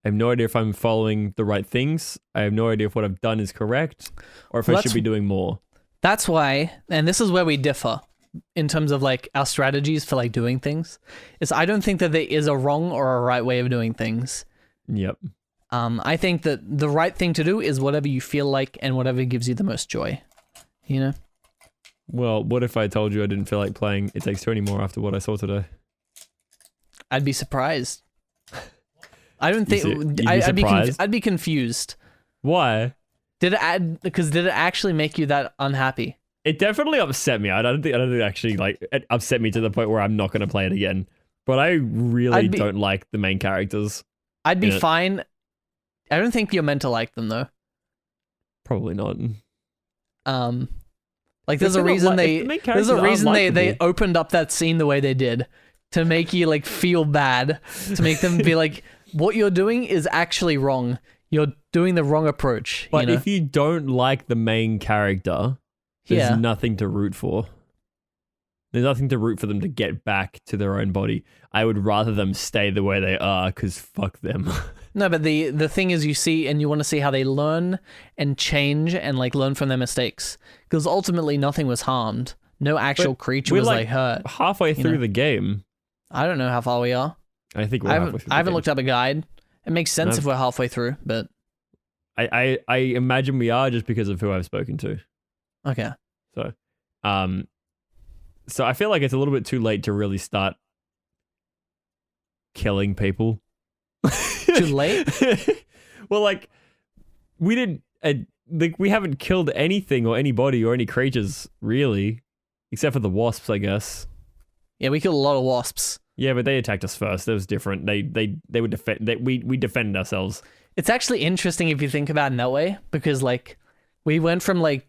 I have no idea if I'm following the right things. I have no idea if what I've done is correct or if I should be doing more. That's why, and this is where we differ in terms of like our strategies for like doing things, is I don't think that there is a wrong or a right way of doing things. Yep. I think that the right thing to do is whatever you feel like and whatever gives you the most joy, you know? Well, what if I told you I didn't feel like playing It Takes Two anymore after what I saw today? I'd be surprised. I don't think I'd be confused. Why? Did it actually make you that unhappy? It definitely upset me. I don't think it actually like it upset me to the point where I'm not going to play it again. But I really don't like the main characters. I'd be fine. I don't think you're meant to like them though. Probably not. Like there's a reason they opened up that scene the way they did to make you like feel bad, to make them be like, what you're doing is actually wrong. You're doing the wrong approach. But if you don't like the main character, there's nothing to root for. There's nothing to root for them to get back to their own body. I would rather them stay the way they are, because fuck them. No, but the thing is, you see, and you want to see how they learn and change and like learn from their mistakes. Because ultimately, nothing was harmed. No actual creature was like hurt. Halfway through the game. I don't know how far we are. I think we're halfway through. I haven't looked up a guide. It makes sense if we're halfway through, but I imagine we are just because of who I've spoken to. Okay. So I feel like it's a little bit too late to really start killing people. Too late? Well, like we didn't we haven't killed anything or anybody or any creatures really, except for the wasps, I guess. Yeah, we killed a lot of wasps. Yeah, but they attacked us first. It was different. They would defend. We defended ourselves. It's actually interesting if you think about it in that way, because like we went from like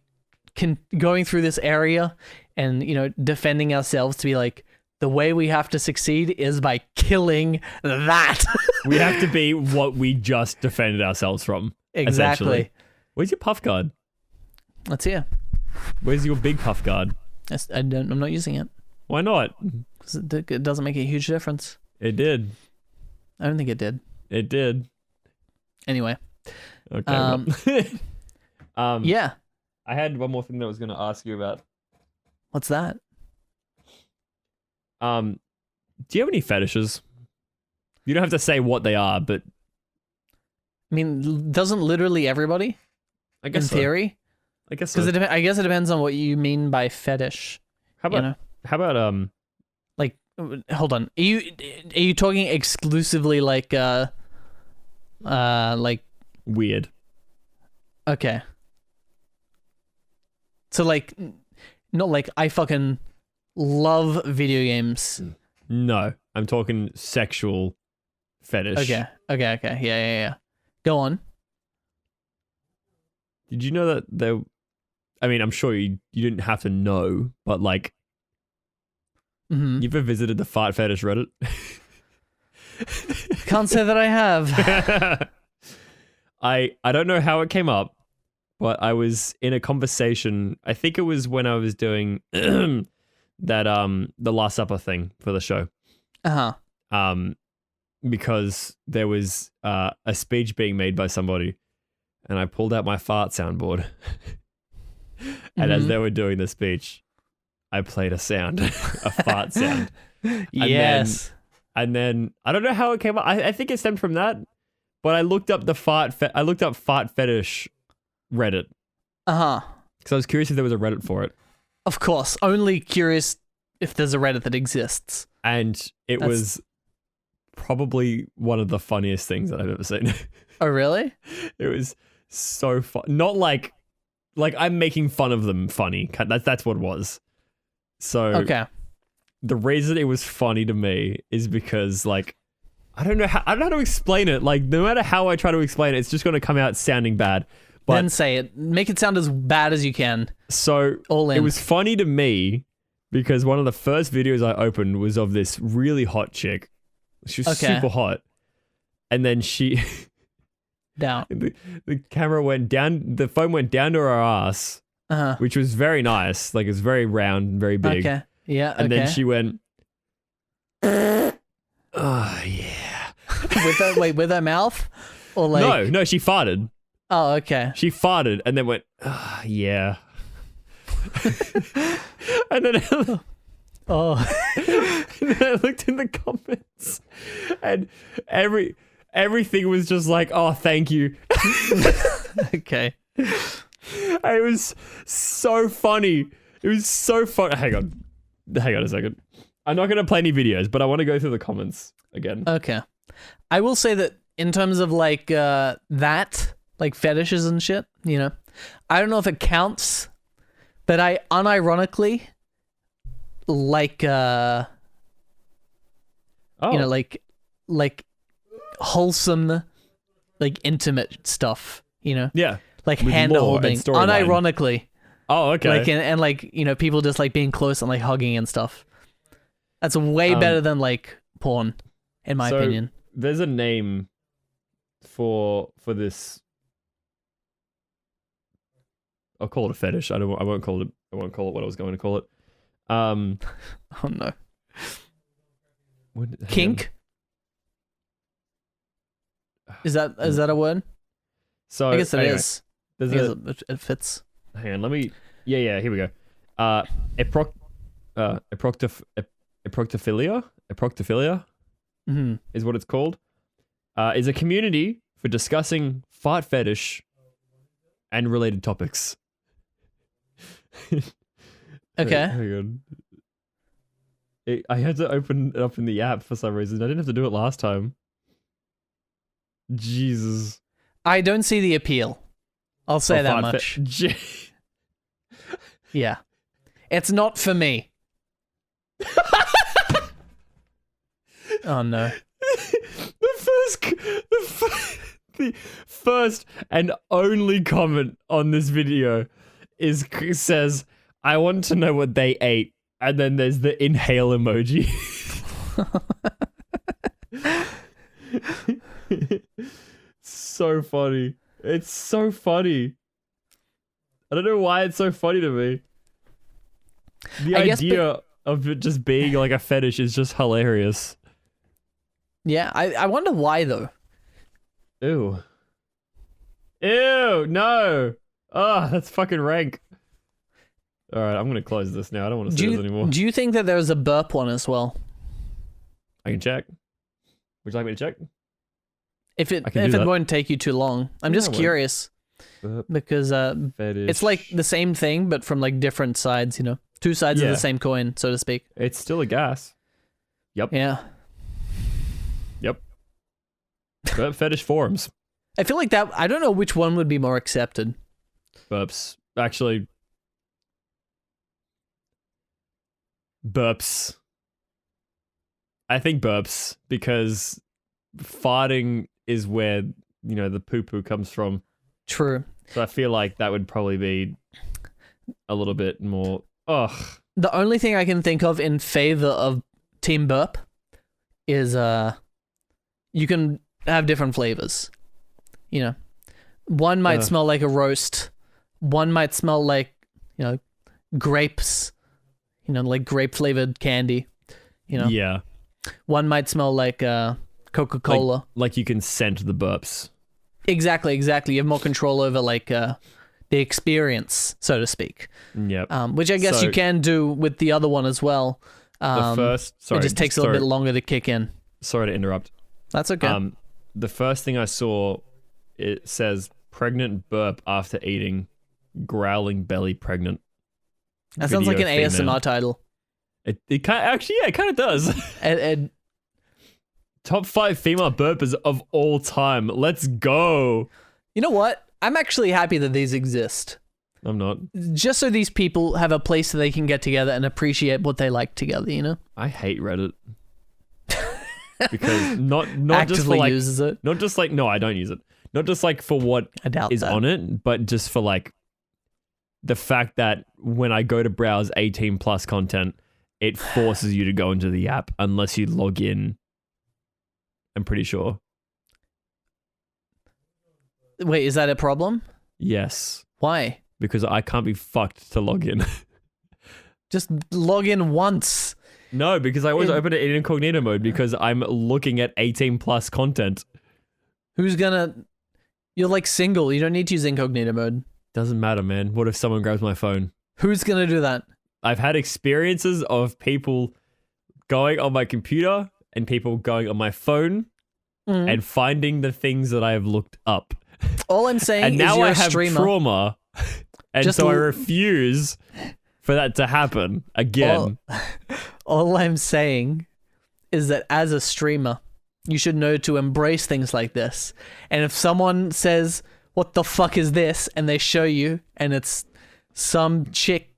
going through this area and, you know, defending ourselves to be like, the way we have to succeed is by killing that. We have to be what we just defended ourselves from. Exactly. Where's your puff guard? That's here. Where's your big puff guard? I'm not using it. Why not? Because it doesn't make a huge difference. It did. I don't think it did. It did. Anyway. Okay. Yeah. I had one more thing that I was going to ask you about. What's that? Do you have any fetishes? You don't have to say what they are, but I mean, doesn't literally everybody? I guess in theory. I guess so. Because I guess it depends on what you mean by fetish. How about like, hold on. Are you talking exclusively like weird? Okay. So like, not like I fucking love video games. No, I'm talking sexual fetish. Okay. Yeah. Go on. Did you know that I mean, I'm sure you didn't have to know, but like Mm-hmm. You ever visited the fart fetish Reddit? Can't say that I have. I don't know how it came up, but I was in a conversation. I think it was when I was doing that the Last Supper thing for the show. Because there was a speech being made by somebody, and I pulled out my fart soundboard. And as they were doing the speech, I played a sound, a fart sound. Yes. And then I don't know how it came up. I think it stemmed from that, but I looked up I looked up fart fetish Reddit. Because I was curious if there was a Reddit for it. Of course, only curious if there's a Reddit that exists. And it was probably one of the funniest things that I've ever seen. Oh, really? It was so fun. Not like I'm making fun of them funny. That's what it was. So okay. The reason it was funny to me is because like I don't know how to explain it. Like no matter how I try to explain it, it's just going to come out sounding bad. But then say it. Make it sound as bad as you can. So all in. It was funny to me because one of the first videos I opened was of this really hot chick. She was super hot. And then she down. The camera went down, the phone went down to her ass, which was very nice. Like it was very round and very big. Okay. Yeah. And then she went, oh yeah. with her mouth? Or like No, she farted. Oh, okay. She farted and then went, oh yeah. And then and then I looked in the comments and everything was just like, oh, thank you. Okay. It was so funny. It was so fun. Hang on a second. I'm not going to play any videos, but I want to go through the comments again. Okay. I will say that in terms of like that, like fetishes and shit, you know, I don't know if it counts, but I unironically like, you know, like wholesome, like intimate stuff, you know? Yeah. Like hand holding, unironically. Oh, okay. Like, and like, you know, people just like being close and like hugging and stuff. That's way better than like porn, in my opinion. There's a name for this. I'll call it a fetish. I won't call it what I was going to call it. Oh no. Kink? Is that a word? So I guess it is. There's it fits. Hang on, let me. Yeah. Here we go. Eproctophilia is what it's called. Is a community for discussing fart fetish and related topics. Okay. Hang on. I had to open it up in the app for some reason. I didn't have to do it last time. Jesus. I don't see the appeal. I'll say that much. Yeah. It's not for me. Oh no. The first and only comment on this video says, I want to know what they ate. And then there's the inhale emoji. So funny. It's so funny. I don't know why it's so funny to me. The idea of it just being like a fetish is just hilarious. Yeah, I wonder why though. Ew, no. Oh, that's fucking rank. All right, I'm going to close this now. I don't want to see this anymore. Do you think that there's a burp one as well? I can check. Would you like me to check? If it won't take you too long. I'm just curious. Because it's like the same thing, but from like different sides, you know? Two sides of the same coin, so to speak. It's still a gas. Yep. Yeah. Yep. Burp fetish forums. I feel like that, I don't know which one would be more accepted. Burps. Actually, burps. I think burps, because farting is where, you know, the poo-poo comes from. True. So I feel like that would probably be a little bit more, the only thing I can think of in favor of Team Burp is you can have different flavors. You know, one might smell like a roast. One might smell like, you know, grapes. You know, like grape flavored candy. You know. Yeah. One might smell like Coca-Cola. Like you can scent the burps. Exactly. You have more control over like the experience, so to speak. Yep. Which I guess you can do with the other one as well. It just takes a little bit longer to kick in. Sorry to interrupt. That's okay. The first thing I saw, it says pregnant burp after eating, growling belly pregnant. That sounds like an ASMR title. It kind of does. And Top 5 female burpers of all time. Let's go. You know what? I'm actually happy that these exist. I'm not. Just so these people have a place that they can get together and appreciate what they like together, you know? I hate Reddit. Because not actively just for like, uses it. Not just like, no, I don't use it. Not just like for what I doubt is that. on it, but just for like the fact that when I go to browse 18 plus content, it forces you to go into the app unless you log in. I'm pretty sure. Wait, is that a problem? Yes. Why? Because I can't be fucked to log in. Just log in once. No, because I always open it in incognito mode because I'm looking at 18 plus content. Who's gonna... You're like single. You don't need to use incognito mode. Doesn't matter, man. What if someone grabs my phone? Who's gonna do that? I've had experiences of people going on my computer and people going on my phone and finding the things that I have looked up. All I'm saying and is now you're I a have streamer. trauma, and so I refuse for that to happen again. All I'm saying is that as a streamer, you should know to embrace things like this. And if someone says, "What the fuck is this?" and they show you, and it's some chick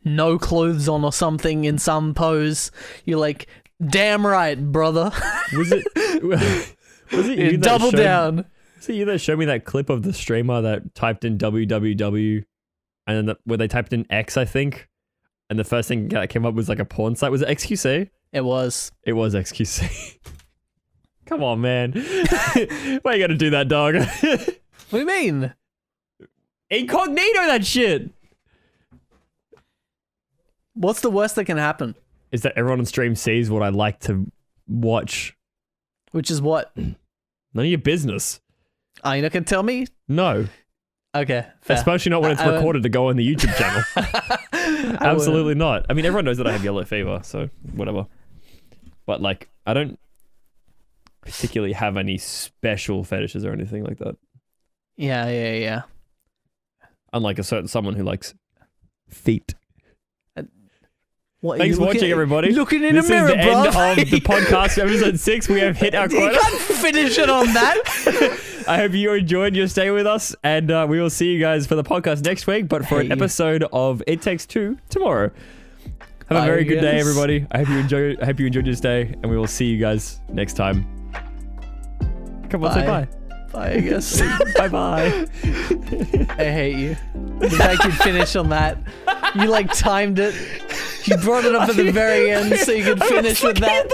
no clothes on or something in some pose, you're like, damn right, brother. Was it you that double down? Was it you that showed me that clip of the streamer that typed in www and then where they typed in X, I think, and the first thing that came up was like a porn site? Was it XQC? It was. It was XQC. Come on, man. Why you gotta do that, dog? What do you mean? Incognito that shit. What's the worst that can happen? Is that everyone on stream sees what I like to watch. Which is what? None of your business. Oh, you're not going to tell me? No. Okay, fair. Especially not when it's recorded to go on the YouTube channel. Absolutely not. I mean, everyone knows that I have yellow fever, so whatever. But like, I don't particularly have any special fetishes or anything like that. Yeah. Unlike someone who likes feet. What, thanks for watching, everybody. Looking in a mirror, bro. This is the end of the podcast, episode 6. We have hit our quota. You can't finish it on that. I hope you enjoyed your stay with us, and we will see you guys for the podcast next week, but for an episode of It Takes Two tomorrow. Have a very good day, everybody. I hope you enjoyed your stay, and we will see you guys next time. Come on, say bye. Bye, I guess. Bye-bye. I hate you. The fact you finished on that. You like timed it. You brought it up at the very end so you could finish with that.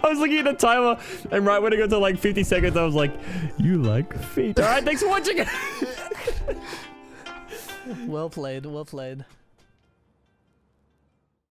I was looking at the timer, and right when it got to like 50 seconds, I was like, you like feet. All right, thanks for watching. Well played.